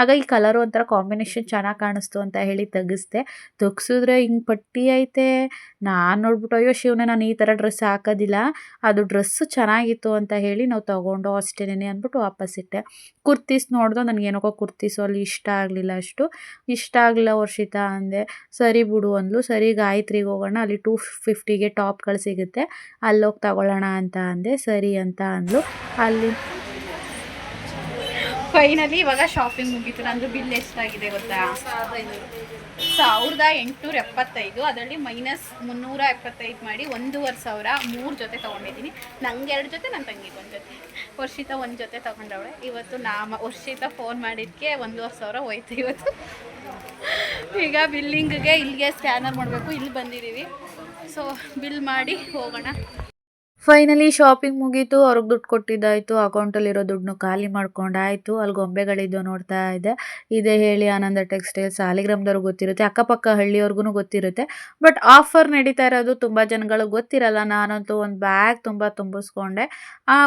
S2: ಆಗ ಈ ಕಲರು ಒಂಥರ ಕಾಂಬಿನೇಷನ್ ಚೆನ್ನಾಗಿ ಕಾಣಿಸ್ತು ಅಂತ ಹೇಳಿ ತೆಗಿಸಿದ್ರೆ ಹಿಂಗೆ ಪಟ್ಟಿ ಐತೆ. ನಾನು ನೋಡ್ಬಿಟ್ಟು ಅಯ್ಯೋ ಶಿವನೇ ನಾನು ಈ ಥರ ಡ್ರೆಸ್ ಹಾಕೋದಿಲ್ಲ, ಅದು ಡ್ರೆಸ್ಸು ಚೆನ್ನಾಗಿತ್ತು ಅಂತ ಹೇಳಿ ನಾವು ತೊಗೊಂಡು ಅಷ್ಟೇನೆ ಅಂದ್ಬಿಟ್ಟು ವಾಪಸ್ ಇಟ್ಟೆ. ಕುರ್ತೀಸ್ ನೋಡ್ದು ನನಗೇನೋ ಕುರ್ತೀಸು ಅಲ್ಲಿ ಇಷ್ಟ ಆಗಲಿಲ್ಲ ವರ್ಷಿತ ಅಂದೆ. ಸರಿ ಬಿಡು ಅಂದ್ಲು. ಸರಿ ಗಾಯತ್ರಿಗೆ ಹೋಗೋಣ, ಅಲ್ಲಿ 250ಗೆ ಟಾಪ್ಗಳು ಸಿಗುತ್ತೆ, ಅಲ್ಲೋಗಿ ತಗೊಳ್ಳೋಣ ಅಂತ ಅಂದೆ. ಸರಿ ಅಂತ ಅಂದ್ಲು. ಅಲ್ಲಿ ಫೈನಲಿ ಇವಾಗ ಶಾಪಿಂಗ್ ಮುಗೀತು. ನಂದು ಬಿಲ್ ಎಷ್ಟಾಗಿದೆ ಗೊತ್ತಾ? 1875. ಅದರಲ್ಲಿ ಮೈನಸ್ 375 ಮಾಡಿ 1500. 3 ಜೊತೆ ತೊಗೊಂಡಿದ್ದೀನಿ. ನಂಗೆ 2 ಜೊತೆ, ನನ್ನ ತಂಗಿಗೆ 1 ಜೊತೆ, ವರ್ಷಿತ 1 ಜೊತೆ ತೊಗೊಂಡವಳೆ. ಇವತ್ತು ವರ್ಷಿತ ಫೋನ್ ಮಾಡಿದ್ದಕ್ಕೆ 1500 ಹೋಯ್ತು ಇವತ್ತು. ಈಗ ಬಿಲ್ಲಿಂಗ್ಗೆ ಇಲ್ಲಿಗೆ ಸ್ಕ್ಯಾನರ್ ಮಾಡಬೇಕು, ಇಲ್ಲಿ ಬಂದಿದ್ದೀವಿ. ಸೊ ಬಿಲ್ ಮಾಡಿ ಹೋಗೋಣ. ಫೈನಲಿ ಶಾಪಿಂಗ್ ಮುಗೀತು. ಅವ್ರಿಗೆ ದುಡ್ಡು ಕೊಟ್ಟಿದ್ದಾಯಿತು, ಅಕೌಂಟಲ್ಲಿರೋ ದುಡ್ಡನ್ನು ಖಾಲಿ ಮಾಡ್ಕೊಂಡಾಯಿತು. ಅಲ್ಲಿ ಗೊಂಬೆಗಳಿದ್ದು ನೋಡ್ತಾ ಇದ್ದೆ. ಇದೇ ಹೇಳಿ ಆನಂದ ಟೆಕ್ಸ್ಟೈಲ್ಸ್ ಸಾಲಿಗ್ರಾಮದವ್ರಿಗೆ ಗೊತ್ತಿರುತ್ತೆ, ಅಕ್ಕಪಕ್ಕ ಹಳ್ಳಿಯವ್ರಿಗೂ ಗೊತ್ತಿರುತ್ತೆ. ಬಟ್ ಆಫರ್ ನಡೀತಾ ಇರೋದು ತುಂಬ ಜನಗಳಿಗೆ ಗೊತ್ತಿರಲ್ಲ. ನಾನಂತೂ ಒಂದು ಬ್ಯಾಗ್ ತುಂಬಿಸ್ಕೊಂಡೆ.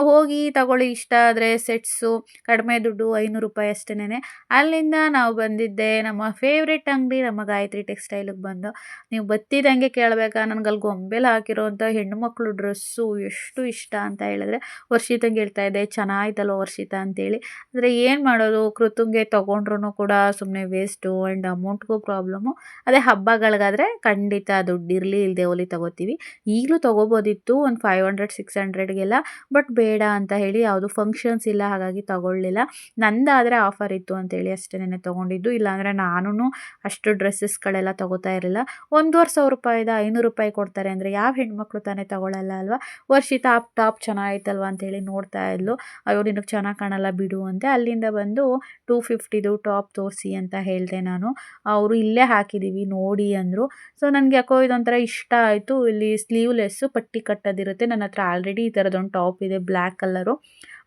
S2: ಹೋಗಿ ತಗೊಳ್ಳಿ, ಇಷ್ಟ ಆದರೆ ಸೆಟ್ಸು, ಕಡಿಮೆ ದುಡ್ಡು 500 ರೂಪಾಯಿ ಅಷ್ಟೇನೆ. ಅಲ್ಲಿಂದ ನಾವು ಬಂದಿದ್ದೆ ನಮ್ಮ ಫೇವ್ರೆಟ್ ಅಂಗಡಿ, ನಮ್ಮ ಗಾಯತ್ರಿ ಟೆಕ್ಸ್ಟೈಲಿಗೆ ಬಂದು. ನೀವು ಬತ್ತಿದಂಗೆ ಕೇಳಬೇಕಾ, ನನಗೆ ಅಲ್ಲಿ ಗೊಂಬೆಲಿ ಹಾಕಿರೋಂಥ ಹೆಣ್ಣುಮಕ್ಳು ಡ್ರೆಸ್ಸು ಎಷ್ಟು ಇಷ್ಟ ಅಂತ ಹೇಳಿದ್ರೆ ವರ್ಷಿತಂಗೆ ಹೇಳ್ತಾ ಇದ್ದೆ ಚೆನ್ನಾಗಿತ್ತಲ್ವ ವರ್ಷಿತ ಅಂತೇಳಿ. ಆದರೆ ಏನು ಮಾಡೋದು, ಕೃತಂಗೆ ತೊಗೊಂಡ್ರೂ ಕೂಡ ಸುಮ್ಮನೆ ವೇಸ್ಟು ಆ್ಯಂಡ್ ಅಮೌಂಟ್ಗೂ ಪ್ರಾಬ್ಲಮ್ಮು. ಅದೇ ಹಬ್ಬಗಳಿಗಾದರೆ ಖಂಡಿತ ದುಡ್ಡು ಇರಲಿ ಇಲ್ಲದೆ ಹೋಲಿ ತೊಗೋತೀವಿ. ಈಗಲೂ ತೊಗೋಬೋದಿತ್ತು ಒಂದು 500-600ಗೆಲ್ಲ, ಬಟ್ ಬೇಡ ಅಂತ ಹೇಳಿ ಯಾವುದು ಫಂಕ್ಷನ್ಸ್ ಇಲ್ಲ ಹಾಗಾಗಿ ತೊಗೊಳ್ಳಿಲ್ಲ. ನಂದಾದರೆ ಆಫರ್ ಇತ್ತು ಅಂತೇಳಿ ಅಷ್ಟೇನೆ ತೊಗೊಂಡಿದ್ದು. ಇಲ್ಲಾಂದರೆ ನಾನು ಅಷ್ಟು ಡ್ರೆಸ್ಸಸ್ಗಳೆಲ್ಲ ತೊಗೋತಾ ಇರಲಿಲ್ಲ. 1500 ರೂಪಾಯಿದ 500 ರೂಪಾಯಿ ಕೊಡ್ತಾರೆ ಅಂದರೆ ಯಾವ ಹೆಣ್ಮಕ್ಳು ತಾನೇ ತೊಗೊಳ್ಳಲ್ಲ ಅಲ್ವಾ. ವರ್ಷಿತ ಟಾಪ್ ಚೆನ್ನಾಗಿತ್ತಲ್ವ ಅಂತೇಳಿ ನೋಡ್ತಾ ಇದ್ಲು. ಅಯ್ಯೋ ನಿನಗೆ ಚೆನ್ನಾಗಿ ಕಾಣಲ್ಲ ಬಿಡು ಅಂತೆ. ಅಲ್ಲಿಂದ ಬಂದು 250ದು ಟಾಪ್ ತೋರಿಸಿ ಅಂತ ಹೇಳಿದೆ ನಾನು. ಅವರು ಇಲ್ಲೇ ಹಾಕಿದ್ದೀವಿ ನೋಡಿ ಅಂದರು. ಸೊ ನನಗೆ ಯಾಕೋ ಇದೊಂಥರ ಇಷ್ಟ ಆಯಿತು. ಇಲ್ಲಿ ಸ್ಲೀವ್ಲೆಸ್ಸು ಪಟ್ಟಿ ಕಟ್ಟೋದಿರುತ್ತೆ. ನನ್ನ ಹತ್ರ ಆಲ್ರೆಡಿ ಈ ಥರದೊಂದು ಟಾಪ್ ಇದೆ ಬ್ಲ್ಯಾಕ್ ಕಲರು,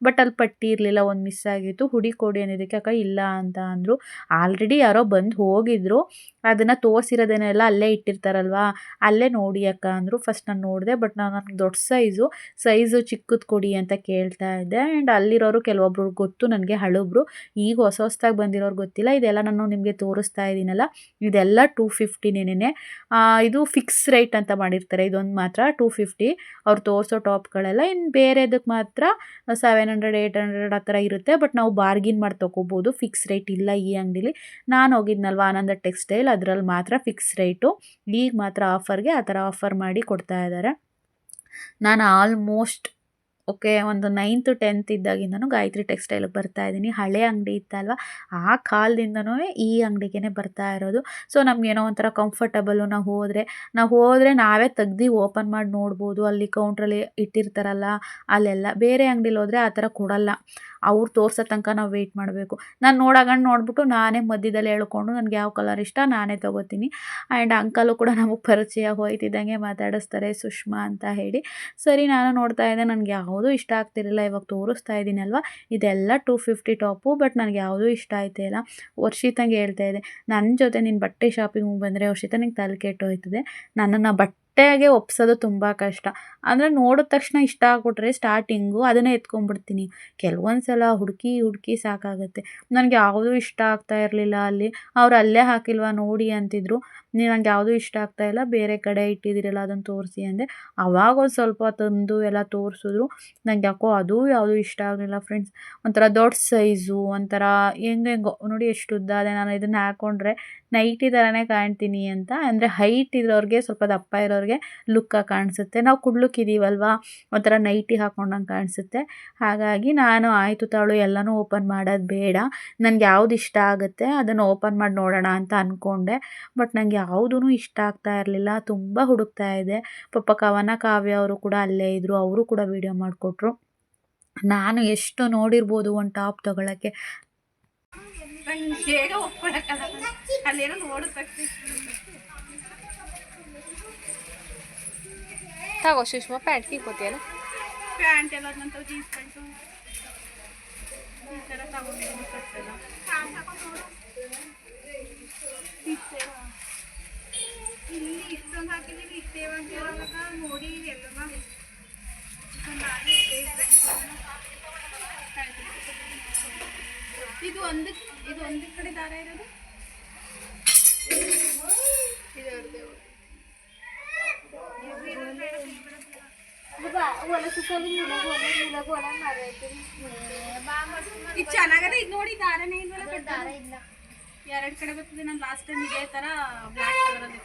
S2: ಬಟ್ ಅಲ್ಲಿ ಪಟ್ಟಿ ಇರಲಿಲ್ಲ, ಒಂದು ಮಿಸ್ ಆಗಿತ್ತು. ಹುಡಿ ಕೊಡಿ ಅನ್ನೋದಕ್ಕೆ ಅಕ್ಕ ಇಲ್ಲ ಅಂತ ಅಂದರು. ಆಲ್ರೆಡಿ ಯಾರೋ ಬಂದು ಹೋಗಿದ್ರು, ಅದನ್ನು ತೋರಿಸಿರೋದನ್ನೆಲ್ಲ ಅಲ್ಲೇ ಇಟ್ಟಿರ್ತಾರಲ್ವ, ಅಲ್ಲೇ ನೋಡಿ ಅಕ್ಕ ಅಂದರು. ಫಸ್ಟ್ ನಾನು ನೋಡಿದೆ, ಬಟ್ ನನಗೆ ದೊಡ್ಡ ಸೈಜು ಚಿಕ್ಕದು ಕೊಡಿ ಅಂತ ಕೇಳ್ತಾ ಇದ್ದೆ. ಆ್ಯಂಡ್ ಅಲ್ಲಿರೋರು ಕೆಲವೊಬ್ರು ಗೊತ್ತು ನನಗೆ, ಹಳಬ್ರು. ಈಗ ಹೊಸದಾಗಿ ಬಂದಿರೋರು ಗೊತ್ತಿಲ್ಲ. ಇದೆಲ್ಲ ನಾನು ನಿಮಗೆ ತೋರಿಸ್ತಾ ಇದ್ದೀನಲ್ಲ, ಇದೆಲ್ಲ 250ನೇನೆ. ಇದು ಫಿಕ್ಸ್ ರೇಟ್ ಅಂತ ಮಾಡಿರ್ತಾರೆ, ಇದೊಂದು ಮಾತ್ರ 250 ಅವ್ರು ತೋರಿಸೋ ಟಾಪ್ಗಳೆಲ್ಲ. ಇನ್ನು ಬೇರೆದಕ್ಕೆ ಮಾತ್ರ 700-800 ಆ ಥರ ಇರುತ್ತೆ. ಬಟ್ ನಾವು ಬಾರ್ಗಿನ್ ಮಾಡಿ ತೊಗೋಬೋದು, ಫಿಕ್ಸ್ ರೇಟ್ ಇಲ್ಲ ಈ ಅಂಗಡಿಲಿ. ನಾನು ಹೋಗಿದ್ನಲ್ವ ಆನಂದ ಟೆಕ್ಸ್ಟೈಲ್, ಅದರಲ್ಲಿ ಮಾತ್ರ ಫಿಕ್ಸ್ ರೇಟು. ಈಗ ಮಾತ್ರ ಆಫರ್ಗೆ ಆ ಥರ ಆಫರ್ ಮಾಡಿ ಕೊಡ್ತಾ ಇದ್ದಾರೆ. ನಾನು ಆಲ್ಮೋಸ್ಟ್ ಒಂದು 9th-10th ಇದ್ದಾಗಿಂದನೂ ಗಾಯತ್ರಿ ಟೆಕ್ಸ್ಟೈಲಿಗೆ ಬರ್ತಾ ಇದ್ದೀನಿ. ಹಳೆ ಅಂಗಡಿ ಇತ್ತಲ್ವ, ಆ ಕಾಲದಿಂದನೂ ಈ ಅಂಗಡಿಗೆ ಬರ್ತಾ ಇರೋದು. ಸೊ ನಮಗೇನೋ ಒಂಥರ ಕಂಫರ್ಟಬಲ್ಲು. ನಾವು ಹೋದರೆ ನಾವೇ ತೆಗ್ದು ಓಪನ್ ಮಾಡಿ ನೋಡ್ಬೋದು. ಅಲ್ಲಿ ಕೌಂಟ್ರಲ್ಲಿ ಇಟ್ಟಿರ್ತಾರಲ್ಲ ಅಲ್ಲೆಲ್ಲ. ಬೇರೆ ಅಂಗಡಿಲಿ ಹೋದರೆ ಆ ಥರ ಕೊಡಲ್ಲ, ಅವ್ರು ತೋರ್ಸೋ ತನಕ ನಾವು ವೆಯ್ಟ್ ಮಾಡಬೇಕು. ನಾನು ನೋಡ್ಬಿಟ್ಟು ನಾನೇ ಮಧ್ಯದಲ್ಲಿ ಹೇಳ್ಕೊಂಡು ನನಗೆ ಯಾವ ಕಲರ್ ಇಷ್ಟ ನಾನೇ ತೊಗೋತೀನಿ. ಆ್ಯಂಡ್ ಅಂಕಲು ಕೂಡ ನಮಗೆ ಪರಿಚಯ ಹೋಯ್ತಿದ್ದಂಗೆ ಮಾತಾಡಿಸ್ತಾರೆ, ಸುಷ್ಮಾ ಅಂತ ಹೇಳಿ. ಸರಿ ನಾನು ನೋಡ್ತಾ ಇದ್ದೆ, ನನಗೆ ಯಾವುದು ಯಾವುದೂ ಇಷ್ಟ ಆಗ್ತಿರಲಿಲ್ಲ. ಇವಾಗ ತೋರಿಸ್ತಾ ಇದ್ದೀನಲ್ವ, ಇದೆಲ್ಲ 250 ಟಾಪು. ಬಟ್ ನನಗೆ ಯಾವುದೂ ಇಷ್ಟ ಆಯ್ತೇ ಇಲ್ಲ. ವರ್ಷಿತಂಗೆ ಹೇಳ್ತಾ ಇದೆ, ನನ್ನ ಜೊತೆ ನೀನು ಬಟ್ಟೆ ಶಾಪಿಂಗ್ ಬಂದರೆ ವರ್ಷಿತ ನಿಂಗೆ ತಲೆ ಕೆಟ್ಟೋಯ್ತದೆ, ನನ್ನನ್ನು ಬಟ್ಟೆಗೆ ಒಪ್ಸೋದು ತುಂಬ ಕಷ್ಟ. ಅಂದರೆ ನೋಡಿದ ತಕ್ಷಣ ಇಷ್ಟ ಆಗ್ಬಿಟ್ರೆ ಸ್ಟಾರ್ಟಿಂಗು ಅದನ್ನೇ ಎತ್ಕೊಂಡ್ಬಿಡ್ತೀನಿ. ಕೆಲವೊಂದು ಸಲ ಹುಡುಕಿ ಸಾಕಾಗುತ್ತೆ. ನನಗೆ ಯಾವುದೂ ಇಷ್ಟ ಆಗ್ತಾ ಇರಲಿಲ್ಲ ಅಲ್ಲಿ. ಅವ್ರು ಅಲ್ಲೇ ಹಾಕಿಲ್ವಾ ನೋಡಿ ಅಂತಿದ್ರು. ನಂಗೆ ಯಾವುದೂ ಇಷ್ಟ ಆಗ್ತಾ ಇಲ್ಲ, ಬೇರೆ ಕಡೆ ಇಟ್ಟಿದ್ದೀರಲ್ಲ ಅದನ್ನು ತೋರಿಸಿ ಅಂದೆ. ಆವಾಗ ಒಂದು ಸ್ವಲ್ಪ ತಂದು ಎಲ್ಲ ತೋರಿಸಿದ್ರು. ನಂಗೆ ಯಾಕೋ ಅದು ಯಾವುದೂ ಇಷ್ಟ ಆಗಲಿಲ್ಲ ಫ್ರೆಂಡ್ಸ್. ಒಂಥರ ದೊಡ್ಡ ಸೈಜು, ಒಂಥರ ಹೆಂಗೆಂಗೋ ನೋಡಿ ಎಷ್ಟು ಉದ್ದ ಇದೆ. ನಾನು ಇದನ್ನು ಹಾಕ್ಕೊಂಡ್ರೆ ನೈಟಿ ಥರನೇ ಕಾಣ್ತೀನಿ ಅಂತ. ಅಂದರೆ ಹೈಟ್ ಇರೋರಿಗೆ, ಸ್ವಲ್ಪ ದಪ್ಪ ಇರೋರಿಗೆ ಲುಕ್ಕಾಗಿ ಕಾಣಿಸುತ್ತೆ. ನಾವು ಕುಡ್ಲುಕ್ಕಿದ್ದೀವಲ್ವ, ಒಂಥರ ನೈಟಿ ಹಾಕ್ಕೊಂಡಂಗೆ ಕಾಣಿಸುತ್ತೆ. ಹಾಗಾಗಿ ನಾನು ಆಯಿತು ತಾಳು ಎಲ್ಲನೂ ಓಪನ್ ಮಾಡೋದು ಬೇಡ, ನನಗೆ ಯಾವ್ದು ಇಷ್ಟ ಆಗುತ್ತೆ ಅದನ್ನು ಓಪನ್ ಮಾಡಿ ನೋಡೋಣ ಅಂತ ಅಂದ್ಕೊಂಡೆ. ಬಟ್ ನನಗೆ ಯಾವುದೂ ಇಷ್ಟ ಆಗ್ತಾ ಇರಲಿಲ್ಲ. ತುಂಬ ಹುಡುಕ್ತಾ ಇದೆ. ಪಾಪ ಕವನ ಕಾವ್ಯ ಅವರು ಕೂಡ ಅಲ್ಲೇ ಇದ್ದರು, ಅವರು ಕೂಡ ವಿಡಿಯೋ ಮಾಡಿಕೊಟ್ರು. ನಾನು ಎಷ್ಟು ನೋಡಿರ್ಬೋದು ಒಂದು ಟಾಪ್ ತೊಗೊಳಕ್ಕೆ.
S1: ಬೇಗ ಒಪ್ಕೊಳಕ್ಕಲ್ಲ, ಅಲ್ಲೇನೋ ನೋಡಿದ
S3: ತಗೋ ಸುಷ್ಮಾ, ಪ್ಯಾಂಟ್ ಕೀಕೋತಿಯಲ್ಲ,
S1: ಪ್ಯಾಂಟ್ ಎಲ್ಲ ನಂತರ ಜೀನ್ಸ್ ಪ್ಯಾಂಟು ಈ ಥರ ತಗೊಂಡು ಇಲ್ಲಿ ಇಷ್ಟೊಂದು ಹಾಕಿದ್ದೀವಿ. ಇಷ್ಟೇವಾಗ ನೋಡಿ ಎಲ್ಲ ಇದು ಒಂದು ಕಡೆ ದಾರ ಇರೋದು, ಇದು ಚೆನ್ನಾಗದ. ಇದು ನೋಡಿ ದಾರನೇ ಇಲ್ಲ, ಎರಡು ಕಡೆ ಬರ್ತದೆ. ನಾನು ಲಾಸ್ಟ್ ಟೈಮ್ ಇದೇ ತರ ಬ್ಲ್ಯಾಕ್ ಕಲರಲ್ಲಿ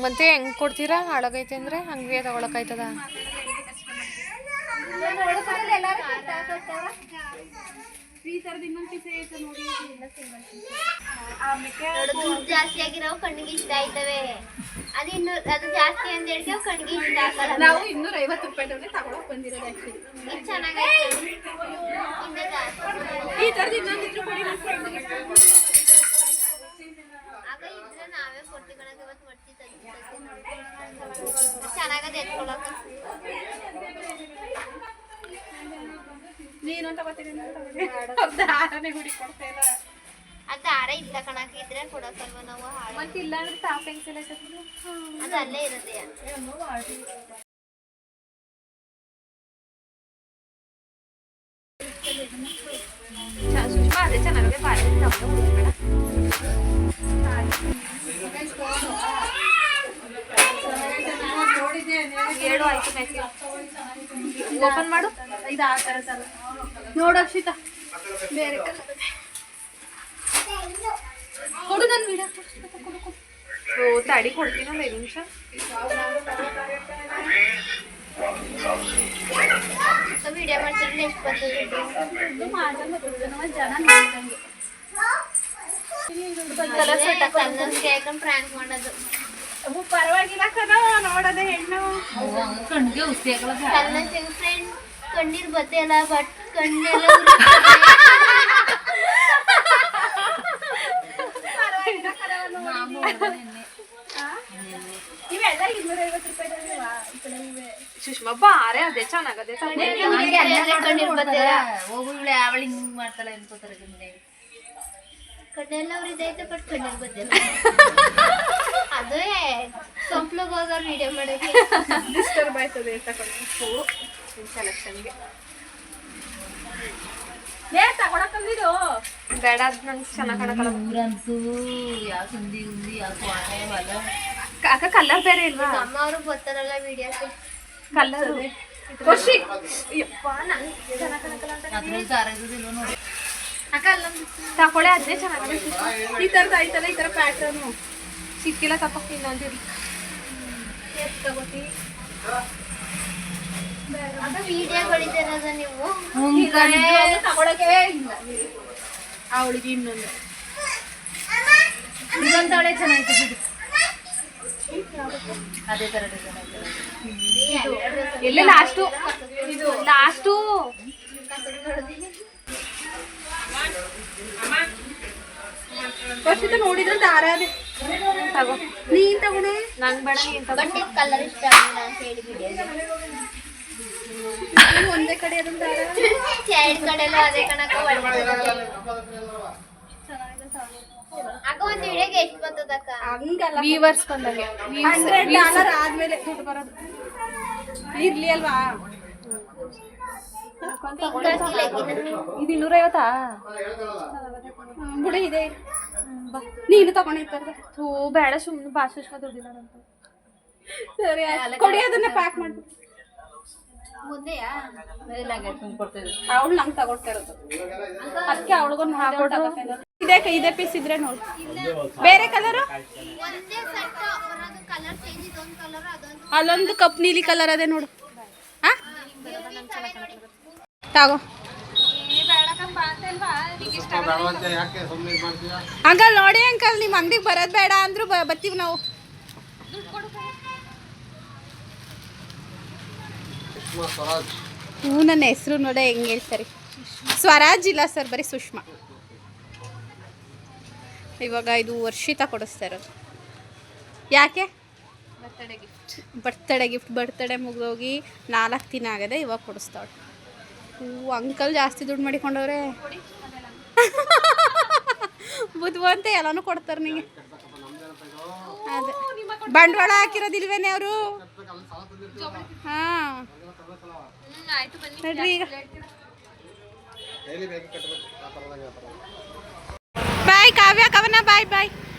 S3: ಮತ್ತೆ ಹೆಂಗೆ ಕೊಡ್ತೀರಾ? ಹಾಳಾಗೈತೆ ಅಂದರೆ ಹಂಗೆ ತಗೊಳಕಾಯ್ತದ?
S1: ಈ ಥರದ್ದು ಇನ್ನೊಂದು ಪೀಸ್ ಐತೆ ನೋಡಿ.
S4: ದುಡ್ಡು ಜಾಸ್ತಿ ಆಗಿರೋ ಕಣ್ಣಿಗೆ ಇಷ್ಟ ಆಯ್ತವೆ. ಅದು ಜಾಸ್ತಿ ಅಂತ ಹೇಳಿ ಕಣ್ಣಿಗೆ ಇಷ್ಟ ಆಗಲ್ಲ.
S1: ನಾವು 250 ರೂಪಾಯಿ ತಗೊಳಕ್ ಬಂದಿರೋದು. ಆಕ್ಚುಲಿ
S4: ಇದು ಚೆನ್ನಾಗೈತೆ.
S1: ಈ ಥರದ್ದು ಇನ್ನೊಂದಿದ್ರು ಕೊಡಿ.
S4: ಆಗ ಇದ್ರೆ ನಾವೇ ಕೊಡ್ತೀವಿ ಕಣಕ್ಕೆ. ಇವತ್ತು ಮಡ್ತಿ ಚೆನ್ನಾಗದೆ ಎತ್ಕೊಳಕ.
S1: ನೀನು ತಗೋತೀನಿ ದಾರನೇ ಗುಡಿ ಕೊಡ್ತಾ ಇಲ್ಲ.
S4: ಅದು ದಾರ ಇಲ್ಲ ಕಣಕ್ಕೆ, ಇದ್ರೆ ಕೊಡಕ್ಕಲ್ವ ನಾವು.
S1: ಮತ್ತೆ ಇಲ್ಲ ಅಂದ್ರೆ ಟಾಪ್ ಪೆನ್ಸಿಲ್
S4: ಅದು ಅಲ್ಲೇ ಇರುತ್ತೆ.
S3: ಸುಷ್ಮಾ ಅದೇ ಚೆನ್ನಾಗಿದೆ, ಬಾರಿ ತಗೊಂಡು ಎರಡು ಆಯ್ತು. ಓಪನ್ ಮಾಡು.
S1: ಇದು ಆ ಥರ ಸಲ ನೋಡು ಅಕ್ಷಿತಾ, ಬೇರೆ ಕಲರ್ ಕೊಡು. ನಾನು ವಿಡಿಯೋ
S3: ಓ ತಡಿ ಕೊಡ್ತೀನಿ, ಒಂದು 5 ನಿಮಿಷ.
S4: ವಿಡಿಯೋ ಮಾಡ್ತಿದ್ರೆ ಎಷ್ಟು ಬರ್ತದೆ
S1: ಜನ ನೋಡ್ದಂಗೆ
S4: ಯಾಕಂದ್ರೆ ಪ್ರ್ಯಾಂಕ್ ಮಾಡೋದು.
S1: ಪರವಾಗಿಲ್ಲ ಕಣ, ನೋಡೋದೆ ಹೆಣ್ಣು
S4: ಫ್ರೆಂಡ್ ಕಣ್ಣೀರ್ ಬತ್ತೆಲ್ಲ, ಬಟ್ ಕಣ್ಣೆಲ್ಲ
S1: ಇವೆಲ್ಲ 250 ರೂಪಾಯಿ.
S3: ಸುಷ್ಮಾ ಬಾರೆ, ಅದೇ ಚೆನ್ನಾಗದೆ.
S4: ಕಣ್ಣೀರ್ ಬತ್ತೆಲ್ಲ
S2: ಹೋಗುಳೆ ಅವಳು ಹಿಂಗೆ ಮಾಡ್ತಾಳೆ ಅನ್ಕೋತಾರೆ.
S4: ಕಣ್ಣೆಲ್ಲ ಉರಿದೈತೆ, ಬಟ್ ಕಣ್ಣೀರ್ ಬತ್ತೆಲ್ಲ. ಅದೇ ಸಂಪ್ಲಗ್ ಹೋಗೋರು ವಿಡಿಯೋ ಮಾಡೋಕೆ
S1: ಡಿಸ್ಟರ್ಬ್ ಆಯ್ತದೆ ತಗೊಂಡು ಸೆಲೆಕ್ಷನ್ಗೆ. ತಗೊಳಕಂದಿದ್ದು
S3: ಬೇಡ, ಅದು ನಂಗೆ ಚೆನ್ನಾಗಿ ಕಾಣಕಲ್ಲ. ಅಕ್ಕ ಕಲರ್ ಬೇರೆ ಇಲ್ವಾ?
S4: ಅಮ್ಮ ಅವರು ಬರ್ತಾರಲ್ಲ ವಿಡಿಯೋಕ್ಕೆ.
S3: ಕಲರ್ ಖುಷಿ ತಗೊಳ್ಳೆ, ಅದೇ ಚೆನ್ನಾಗಿದೆ.
S1: ಈ ಥರದ್ದು ಆಯ್ತಲ್ಲ, ಈ ಥರ ಪ್ಯಾಟರ್ನು
S3: ಸಿಕ್ಕಿಲ್ಲ ತಗೋ. ಇನ್ನೊಂದಿರಿ
S1: ತಗೋತಿ.
S4: ಅದು ವಿಡಿಯೋಗಳಿದ್ದೀರದ ನೀವು
S1: ತಗೊಳಕ್ಕೆ ಇಲ್ಲ ಅವಳಿಗೆ. ಇನ್ನೊಂದು
S2: ಇದೊಂದವಳೆ ಚೆನ್ನಾಗಿತ್ತು. ಅದೇ ಥರ
S3: ಎಲ್ಲ ಲಾಸ್ಟು, ಇದು ಲಾಸ್ಟು.
S1: ವರ್ಷಿತ ನೋಡಿದ್ರೆ ದಾರ ಅದೇ
S3: ತಗೋ
S1: ನೀನ್ ತಗೊಂಡು
S3: ನಂಗೆ ಬೇಡ ನೀನು ತಗೋ.
S4: ಬಟ್ ಇದು ಕಲರ್ ಇಷ್ಟ ಆಗಿಲ್ಲ ಅಂತ ಹೇಳಿ ಬಿಡಿ.
S1: ಒಂದೇ ಕಡೆ ಅದನ್ನ
S4: ಸೈಡ್ ಕಡೆಲ್ಲ ಅದೇ ಕಣಕ್ಕ ಅಕ್ಕ ಒಂದು ವಿಡಿಯೋಗೆ ಎಷ್ಟು ಬರ್ತದಕ್ಕ?
S1: ಹಂಗಲ್ಲ
S3: ವೀವರ್ಸ್ ಬಂದಂಗೆ
S1: $100 ಆದ್ಮೇಲೆ ದುಡ್ಡು ಬರೋದು ಇರ್ಲಿ ಅಲ್ವಾ.
S3: ಇದು 250.
S1: ಬಿಡು ಇದೆ ನೀನು ತಗೊಂಡಿರ್ತಾರೆ.
S3: ಥೂ ಬೇಡ ಸುಮ್ಮನೆ ಭಾಷುಷ್ಕ ದುಡ್ಡಿಲ್ಲ ಅಂತ.
S1: ಸರಿ ಕೊಡಿ ಅದನ್ನ ಪ್ಯಾಕ್ ಮಾಡಿ.
S4: ಮುಂದೆಯಾ
S1: ಅವಳು ನಂಗೆ ತಗೊಳ್ತಾ ಇರೋದು ಅದಕ್ಕೆ ಅವಳಿಗೊಂದು ಇದೇ ಪೀಸ್ ಇದ್ರೆ ನೋಡಿ. ಬೇರೆ ಕಲರು
S4: ಒಂದೇ ಸೆಟ್ ಬರೋದು. ಕಲರ್ ಚೇಂಜ್ ಇದೊಂದು ಕಲರ್ ಅದೊಂದು
S1: ಅಲ್ಲೊಂದು ಕಪ್ ನೀಲಿ ಕಲರ್ ಅದೇ ನೋಡು. ಹಾ ತಗೋ ಅಂಕಲ್ ನೋಡಿ ಅಂಕಲ್ ನಿಮ್ಮ ಅಂಗಡಿಗೆ ಬರೋದು ಬೇಡ ಅಂದ್ರು ಬರ್ತೀವಿ ನಾವು. ಹ್ಞೂ ನನ್ನ ಹೆಸರು ನೋಡ ಹೆಂಗೆ ಹೇಳ್ತಾರೆ. ಸ್ವರಾಜ್ ಇಲ್ಲ ಸರ್, ಬರೀ ಸುಷ್ಮಾ. ಇವಾಗ ಇದು ವರ್ಷಿತ ಕೊಡಿಸ್ತಾ ಇರೋದು. ಯಾಕೆ? ಬರ್ತಡೇ ಮುಗಿದೋಗಿ 4 ದಿನ ಆಗದೆ ಇವಾಗ ಕೊಡಿಸ್ತಾಳೆ. ಅಂಕಲ್ ಜಾಸ್ತಿ ದುಡ್ಡು ಮಾಡಿಕೊಂಡವ್ರೆ. ಬುದ್ಧಿವಂತೆ ಎಲ್ಲನೂ ಕೊಡ್ತಾರೆ ನಿಮಗೆ. ಅದೇ ಬಂಡವಾಳ ಹಾಕಿರೋದಿಲ್ವೇನೆ ಅವರು? ಹಾಂ ನೋಡ್ರಿ ಈಗ. ಬಾಯ್ ಕಾವ್ಯ ಕವನ, ಬಾಯ್ ಬಾಯ್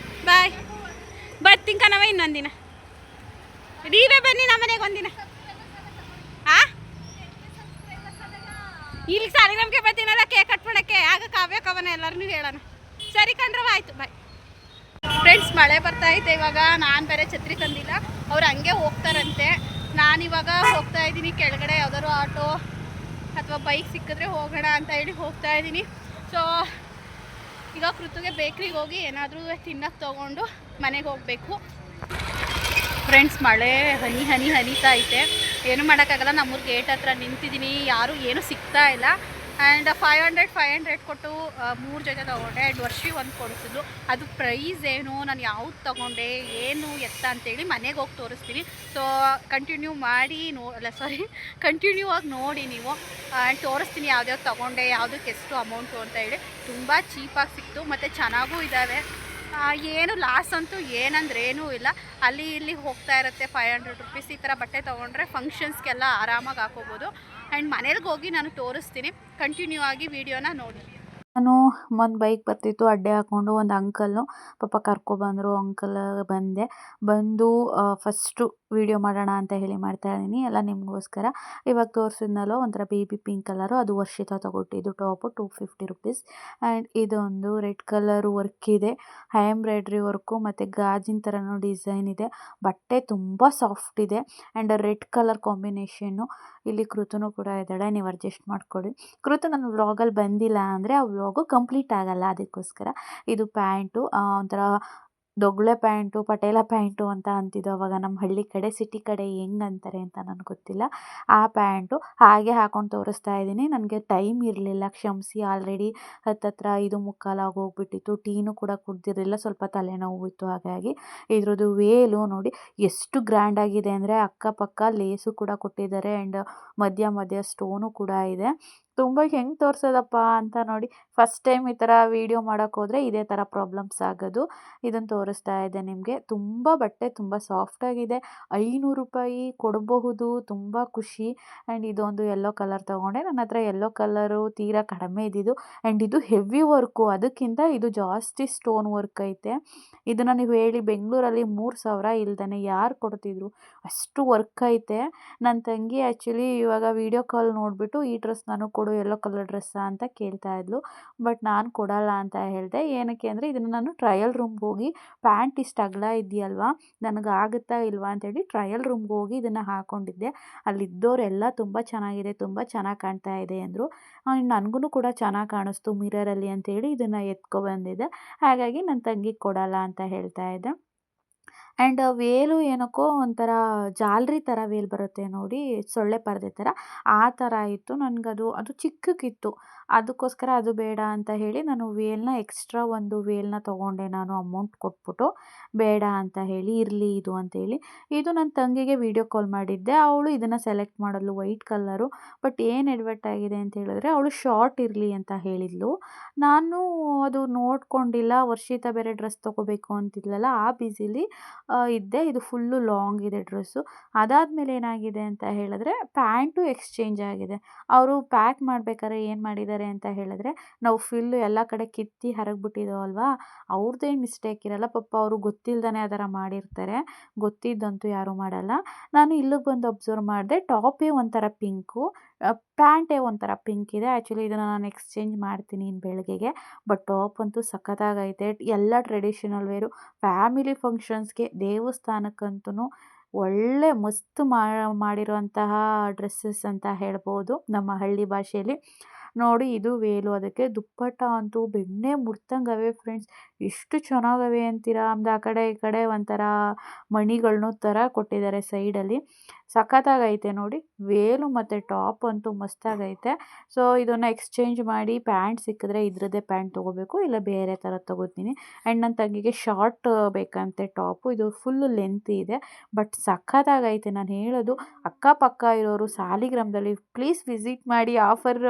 S1: ಬಾಯ್. ಬರ್ತೀನಿ ಕಣವ ಇನ್ನೊಂದಿನ. ನೀವೇ ಬನ್ನಿ ನಮ್ಮ ಮನೆಗೆ ಒಂದಿನ. ಇಲ್ಲಿ ಸಾರಿ ನಮಗೆ ಬರ್ತೀನಲ್ಲ ಕೇಕ್ ಕಟ್ ಮಾಡೋಕ್ಕೆ. ಆಗ ಕಾವ್ಯ ಕವನ ಎಲ್ಲರೂ ಹೇಳೋಣ. ಸರಿ ಕಣ್ರವ, ಆಯಿತು ಬಾಯ್. ಫ್ರೆಂಡ್ಸ್ ಮಳೆ ಬರ್ತಾ ಐತೆ ಇವಾಗ. ನಾನು ಬೇರೆ ಛತ್ರಿ ತಂದಿಲ್ಲ, ಅವ್ರು ಹಂಗೆ ಹೋಗ್ತಾರಂತೆ. ನಾನಿವಾಗ ಹೋಗ್ತಾ ಇದ್ದೀನಿ ಕೆಳಗಡೆ. ಯಾವ್ದಾದ್ರು ಆಟೋ ಅಥವಾ ಬೈಕ್ ಸಿಕ್ಕಿದ್ರೆ ಹೋಗೋಣ ಅಂತ ಹೇಳಿ ಹೋಗ್ತಾ ಇದ್ದೀನಿ. ಸೊ ಈಗ ಕೃತುಗೆ ಬೇಕ್ರಿಗೆ ಹೋಗಿ ಏನಾದರೂ ತಿನ್ನಕ್ಕೆ ತೊಗೊಂಡು ಮನೆಗೆ ಹೋಗಬೇಕು. ಫ್ರೆಂಡ್ಸ್ ಮಳೆ ಹನಿತಾ ಐತೆ. ಏನು ಮಾಡೋಕ್ಕಾಗಲ್ಲ. ನಮ್ಮೂರು ಗೇಟ್ ಹತ್ರ ನಿಂತಿದ್ದೀನಿ, ಯಾರೂ ಏನೂ ಸಿಗ್ತಾ ಇಲ್ಲ. ಆ್ಯಂಡ್ 500 ಕೊಟ್ಟು 3 ಜೊತೆ ತೊಗೊಂಡೆ. ಆ್ಯಂಡ್ ವರ್ಷಿ ಒಂದು ಕೊಡಿಸಿದ್ಲು. ಅದು ಪ್ರೈಸ್ ಏನು, ನಾನು ಯಾವ್ದು ತೊಗೊಂಡೆ, ಏನು ಎತ್ತ ಅಂತೇಳಿ ಮನೆಗೆ ಹೋಗಿ ತೋರಿಸ್ತೀನಿ. ಸೊ ಕಂಟಿನ್ಯೂ ಆಗಿ ನೋಡಿ ನೀವು. ಆ್ಯಂಡ್ ತೋರಿಸ್ತೀನಿ ಯಾವ್ದ್ಯಾವ್ದು ತೊಗೊಂಡೆ, ಯಾವುದಕ್ಕೆ ಎಷ್ಟು ಅಮೌಂಟು ಅಂತ ಹೇಳಿ. ತುಂಬ ಚೀಪಾಗಿ ಸಿಕ್ತು ಮತ್ತು ಚೆನ್ನಾಗೂ ಇದ್ದಾವೆ. ಏನು ಲಾಸ್ ಅಂತೂ ಏನಂದ್ರೆ ಏನೂ ಇಲ್ಲ. ಅಲ್ಲಿ ಇಲ್ಲಿ ಹೋಗ್ತಾ ಇರುತ್ತೆ. 500 ರುಪೀಸ್ ಈ ಥರ ಬಟ್ಟೆ ತೊಗೊಂಡ್ರೆ ಫಂಕ್ಷನ್ಸ್ಗೆಲ್ಲ ಆರಾಮಾಗಿ ಹಾಕೋಬೋದು. ಆ್ಯಂಡ್ ಮನೇಲಿ ಹೋಗಿ ನಾನು ತೋರಿಸ್ತೀನಿ. ಕಂಟಿನ್ಯೂ ಆಗಿ ವಿಡಿಯೋನ ನೋಡಿ.
S2: ನಾನು ಒಂದು ಬೈಕ್ ಬರ್ತಿತ್ತು, ಅಡ್ಡೆ ಹಾಕ್ಕೊಂಡು ಒಂದು ಅಂಕಲ್ನು ಪಾಪ ಕರ್ಕೊಬಂದರು. ಅಂಕಲ್ ಬಂದು ಫಸ್ಟು ವೀಡಿಯೋ ಮಾಡೋಣ ಅಂತ ಹೇಳಿ ಮಾಡ್ತಾಯಿದ್ದೀನಿ ಎಲ್ಲ ನಿಮಗೋಸ್ಕರ. ಇವಾಗ ತೋರಿಸಿದ್ನಲ್ಲೋ ಒಂಥರ ಬೇಬಿ ಪಿಂಕ್ ಕಲರು, ಅದು ವರ್ಷಿತ ತಗೊಟ್ಟಿದ್ದು ಟಾಪು 250 ರುಪೀಸ್. ಆ್ಯಂಡ್ ಇದೊಂದು ರೆಡ್ ಕಲರು ವರ್ಕ್ ಇದೆ, ಎಂಬ್ರಾಯ್ಡ್ರಿ ವರ್ಕು ಮತ್ತು ಗಾಜಿನ ಥರನೂ ಡಿಸೈನ್ ಇದೆ. ಬಟ್ಟೆ ತುಂಬ ಸಾಫ್ಟ್ ಇದೆ ಆ್ಯಂಡ್ ರೆಡ್ ಕಲರ್ ಕಾಂಬಿನೇಷನ್ನು. ಇಲ್ಲಿ ಕೃತುನೂ ಕೂಡ ಇದ್ದಾಳೆ, ನೀವು ಅಡ್ಜಸ್ಟ್ ಮಾಡ್ಕೊಳ್ಳಿ. ಕೃತು ನನ್ನ ವ್ಲಾಗಲ್ಲಿ ಬಂದಿಲ್ಲ ಅಂದರೆ ಆ ವ್ಲಾಗು ಕಂಪ್ಲೀಟ್ ಆಗಲ್ಲ. ಅದಕ್ಕೋಸ್ಕರ ಇದು ಪ್ಯಾಂಟು ಒಂಥರ ದೊಗ್ಳೆ ಪ್ಯಾಂಟು, ಪಟೇಲ ಪ್ಯಾಂಟು ಅಂತ ಅಂತಿದ್ದು ಅವಾಗ ನಮ್ಮ ಹಳ್ಳಿ ಕಡೆ. ಸಿಟಿ ಕಡೆ ಹೆಂಗೆ ಅಂತಾರೆ ಅಂತ ನನಗೆ ಗೊತ್ತಿಲ್ಲ. ಆ ಪ್ಯಾಂಟು ಹಾಗೆ ಹಾಕ್ಕೊಂಡು ತೋರಿಸ್ತಾ ಇದ್ದೀನಿ. ನನಗೆ ಟೈಮ್ ಇರಲಿಲ್ಲ, ಕ್ಷಮಿಸಿ. ಆಲ್ರೆಡಿ ಹತ್ತತ್ರ 5:45 ಆಗೋಗ್ಬಿಟ್ಟಿತ್ತು. ಟೀನೂ ಕೂಡ ಕುಡ್ದಿರಲಿಲ್ಲ, ಸ್ವಲ್ಪ ತಲೆನೋವು ಇತ್ತು. ಹಾಗಾಗಿ ಇದ್ರದ್ದು ವೇಲು ನೋಡಿ ಎಷ್ಟು ಗ್ರ್ಯಾಂಡಾಗಿದೆ ಅಂದರೆ ಅಕ್ಕಪಕ್ಕ ಲೇಸು ಕೂಡ ಕೊಟ್ಟಿದ್ದಾರೆ ಆ್ಯಂಡ್ ಮಧ್ಯ ಸ್ಟೋನು ಕೂಡ ಇದೆ. ತುಂಬ ಹೆಂಗೆ ತೋರಿಸೋದಪ್ಪ ಅಂತ ನೋಡಿ. ಫಸ್ಟ್ ಟೈಮ್ ಈ ಥರ ವೀಡಿಯೋ ಮಾಡೋಕ್ಕೋದ್ರೆ ಇದೇ ಥರ ಪ್ರಾಬ್ಲಮ್ಸ್ ಆಗೋದು. ಇದನ್ನು ತೋರಿಸ್ತಾ ಇದ್ದೆ ನಿಮಗೆ. ತುಂಬ ಬಟ್ಟೆ ತುಂಬ ಸಾಫ್ಟಾಗಿದೆ. 500 ರೂಪಾಯಿ ಕೊಡಬಹುದು, ತುಂಬ ಖುಷಿ. ಆ್ಯಂಡ್ ಇದೊಂದು ಯೆಲ್ಲೋ ಕಲರ್ ತೊಗೊಂಡೆ. ನನ್ನ ಹತ್ರ ಯೆಲ್ಲೋ ಕಲರು ತೀರಾ ಕಡಿಮೆ ಇದ್ದಿದ್ದು. ಆ್ಯಂಡ್ ಇದು ಹೆವಿ ವರ್ಕು, ಅದಕ್ಕಿಂತ ಇದು ಜಾಸ್ತಿ ಸ್ಟೋನ್ ವರ್ಕ್ ಐತೆ. ಇದನ್ನು ನೀವು ಹೇಳಿ ಬೆಂಗಳೂರಲ್ಲಿ 3000 ಇಲ್ದೇ ಯಾರು ಕೊಡ್ತಿದ್ರು, ಅಷ್ಟು ವರ್ಕ್ ಐತೆ. ನನ್ನ ತಂಗಿ ಆ್ಯಕ್ಚುಲಿ ಇವಾಗ ವೀಡಿಯೋ ಕಾಲ್ ನೋಡಿಬಿಟ್ಟು ಈ ಡ್ರೆಸ್ ನಾನು ಕೊಡು, ಯೆಲ್ಲೋ ಕಲರ್ ಡ್ರೆಸ್ಸಾ ಅಂತ ಕೇಳ್ತಾ ಇದ್ಲು. ಬಟ್ ನಾನು ಕೊಡಲ್ಲ ಅಂತ ಹೇಳಿದೆ. ಏನಕ್ಕೆ ಅಂದರೆ ಇದನ್ನು ನಾನು ಟ್ರಯಲ್ ರೂಮ್ಗೆ ಹೋಗಿ ಪ್ಯಾಂಟ್ ಇಷ್ಟು ಅಗಲ ಇದೆಯಲ್ವಾ, ನನಗಾಗುತ್ತಾ ಇಲ್ವಾ ಅಂತೇಳಿ ಟ್ರಯಲ್ ರೂಮ್ಗೆ ಹೋಗಿ ಇದನ್ನು ಹಾಕ್ಕೊಂಡಿದ್ದೆ. ಅಲ್ಲಿದ್ದವರೆಲ್ಲ ತುಂಬ ಚೆನ್ನಾಗಿದೆ, ತುಂಬ ಚೆನ್ನಾಗಿ ಕಾಣ್ತಾ ಇದೆ ಅಂದರು. ನನಗೂ ಕೂಡ ಚೆನ್ನಾಗಿ ಕಾಣಿಸ್ತು ಮಿರರಲ್ಲಿ ಅಂತೇಳಿ ಇದನ್ನು ಎತ್ಕೊಬಂದಿದ್ದೆ. ಹಾಗಾಗಿ ನನ್ನ ತಂಗಿಗೆ ಕೊಡಲ್ಲ ಅಂತ ಹೇಳ್ತಾ ಇದ್ದೆ. ಆ್ಯಂಡ್ ವೇಲು ಏನಕ್ಕೋ ಒಂಥರ ಜಾಲರಿ ಥರ ವೇಲ್ ಬರುತ್ತೆ ನೋಡಿ, ಸೊಳ್ಳೆ ಪರದೆ ಥರ, ಆ ಥರ ಇತ್ತು. ನನಗದು ಚಿಕ್ಕಕ್ಕಿತ್ತು. ಅದಕ್ಕೋಸ್ಕರ ಅದು ಬೇಡ ಅಂತ ಹೇಳಿ ನಾನು ವೇಲ್ನ ಎಕ್ಸ್ಟ್ರಾ ಒಂದು ವೇಲ್ನ ತೊಗೊಂಡೆ ನಾನು ಅಮೌಂಟ್ ಕೊಟ್ಬಿಟ್ಟು, ಬೇಡ ಅಂತ ಹೇಳಿ ಇರಲಿ ಇದು ಅಂತೇಳಿ. ಇದು ನನ್ನ ತಂಗಿಗೆ ವಿಡಿಯೋ ಕಾಲ್ ಮಾಡಿದ್ದೆ, ಅವಳು ಇದನ್ನು ಸೆಲೆಕ್ಟ್ ಮಾಡಲು ವೈಟ್ ಕಲರು. ಬಟ್ ಏನು ಎಡವಟ್ ಆಗಿದೆ ಅಂತ ಹೇಳಿದ್ರೆ ಅವಳು ಶಾರ್ಟ್ ಇರಲಿ ಅಂತ ಹೇಳಿದ್ಲು. ನಾನು ಅದು ನೋಡ್ಕೊಂಡಿಲ್ಲ, ವರ್ಷಿತ ಬೇರೆ ಡ್ರೆಸ್ ತೊಗೋಬೇಕು ಅಂತಿದ್ಲಲ್ಲ, ಆ ಬ್ಯುಸಿಲಿ ಇದ್ದೆ. ಇದು ಫುಲ್ಲು ಲಾಂಗ್ ಇದೆ ಡ್ರೆಸ್ಸು. ಅದಾದಮೇಲೆ ಏನಾಗಿದೆ ಅಂತ ಹೇಳಿದ್ರೆ ಪ್ಯಾಂಟು ಎಕ್ಸ್ಚೇಂಜ್ ಆಗಿದೆ. ಅವರು ಪ್ಯಾಕ್ ಮಾಡ್ಬೇಕಾದ್ರೆ ಏನು ಮಾಡಿದ್ದಾರೆ ಅಂತ ಹೇಳಿದ್ರೆ, ನಾವು ಫುಲ್ಲು ಎಲ್ಲ ಕಡೆ ಕಿತ್ತಿ ಹರಗ್ಬಿಟ್ಟಿದ್ದಾವಲ್ವಾ, ಅವ್ರದ್ದೇನು ಮಿಸ್ಟೇಕ್ ಇರಲ್ಲ ಪಾಪ, ಅವರು ಗೊತ್ತಿಲ್ದೇ ಆ ಥರ ಮಾಡಿರ್ತಾರೆ, ಗೊತ್ತಿದ್ದಂತೂ ಯಾರೂ ಮಾಡಲ್ಲ. ನಾನು ಇಲ್ಲಿಗೆ ಬಂದು ಅಬ್ಸರ್ವ್ ಮಾಡಿದೆ, ಟಾಪೇ ಒಂಥರ ಪಿಂಕು, ಪ್ಯಾಂಟೇ ಒಂಥರ ಪಿಂಕ್ ಇದೆ. ಆ್ಯಕ್ಚುಲಿ ಇದನ್ನು ನಾನು ಎಕ್ಸ್ಚೇಂಜ್ ಮಾಡ್ತೀನಿ ಇನ್ನು ಬೆಳಗ್ಗೆಗೆ. ಬಟ್ ಟಾಪ್ ಅಂತೂ ಸಖತ್ತಾಗೈತೆ. ಎಲ್ಲ ಟ್ರೆಡಿಷನಲ್ ವೇರು, ಫ್ಯಾಮಿಲಿ ಫಂಕ್ಷನ್ಸ್ಗೆ, ದೇವಸ್ಥಾನಕ್ಕಂತೂ ಒಳ್ಳೆ ಮಸ್ತ್ ಮಾಡಿರುವಂತಹ ಡ್ರೆಸ್ಸಸ್ ಅಂತ ಹೇಳ್ಬೋದು ನಮ್ಮ ಹಳ್ಳಿ ಭಾಷೆಯಲ್ಲಿ. ನೋಡಿ ಇದು ವೇಲು, ಅದಕ್ಕೆ ದುಪ್ಪಟ್ಟ ಅಂತೂ ಬೆಣ್ಣೆ ಮುಡ್ತಂಗವೆ ಫ್ರೆಂಡ್ಸ್, ಎಷ್ಟು ಚೆನ್ನಾಗವೆ ಅಂತೀರಾ. ಆಮೇಲೆ ಆ ಕಡೆ ಈ ಕಡೆ ಒಂಥರ ಮಣಿಗಳನ್ನೂ ಥರ ಕೊಟ್ಟಿದ್ದಾರೆ ಸೈಡಲ್ಲಿ, ಸಖತ್ತಾಗೈತೆ ನೋಡಿ. ವೇಲು ಮತ್ತು ಟಾಪ್ ಅಂತೂ ಮಸ್ತಾಗೈತೆ. ಸೊ ಇದನ್ನು ಎಕ್ಸ್ಚೇಂಜ್ ಮಾಡಿ ಪ್ಯಾಂಟ್ ಸಿಕ್ಕಿದ್ರೆ ಇದ್ರದ್ದೇ ಪ್ಯಾಂಟ್ ತೊಗೋಬೇಕು, ಇಲ್ಲ ಬೇರೆ ಥರ ತೊಗೋತೀನಿ. ಆ್ಯಂಡ್ ನನ್ನ ತಂಗಿಗೆ ಶಾರ್ಟ್ ಬೇಕಂತೆ ಟಾಪು, ಇದು ಫುಲ್ಲು ಲೆಂತ್ ಇದೆ ಬಟ್ ಸಖತ್ತಾಗೈತೆ. ನಾನು ಹೇಳೋದು ಅಕ್ಕಪಕ್ಕ ಇರೋರು ಸಾಲಿಗ್ರಾಮದಲ್ಲಿ ಪ್ಲೀಸ್ ವಿಸಿಟ್ ಮಾಡಿ, ಆಫರ್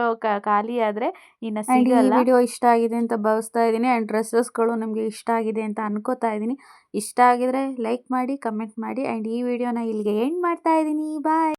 S2: ಖಾಲಿ ಆದರೆ ಇನ್ನು ಸಿಗಲ್ಲ. ವಿಡಿಯೋ ಇಷ್ಟ ಆಗಿದೆ ಅಂತ ಭಾವಿಸ್ತಾ ಇದ್ದೀನಿ. ಆ್ಯಂಡ್ ಡ್ರೆಸ್ಸಸ್ಗಳು ನಿಮಗೆ ಇಷ್ಟ ಆಗಿದೆ ಅಂತ ಅನ್ಕೋತಾ ಇದ್ದೀನಿ. ಇಷ್ಟ ಆಗಿದ್ರೆ ಲೈಕ್ ಮಾಡಿ, ಕಮೆಂಟ್ ಮಾಡಿ. ಆ್ಯಂಡ್ ಈ ವಿಡಿಯೋನ ಇಲ್ಲಿಗೆ ಎಂಡ್ ಮಾಡ್ತಾ ಇದ್ದೀನಿ. ಬಾಯ್.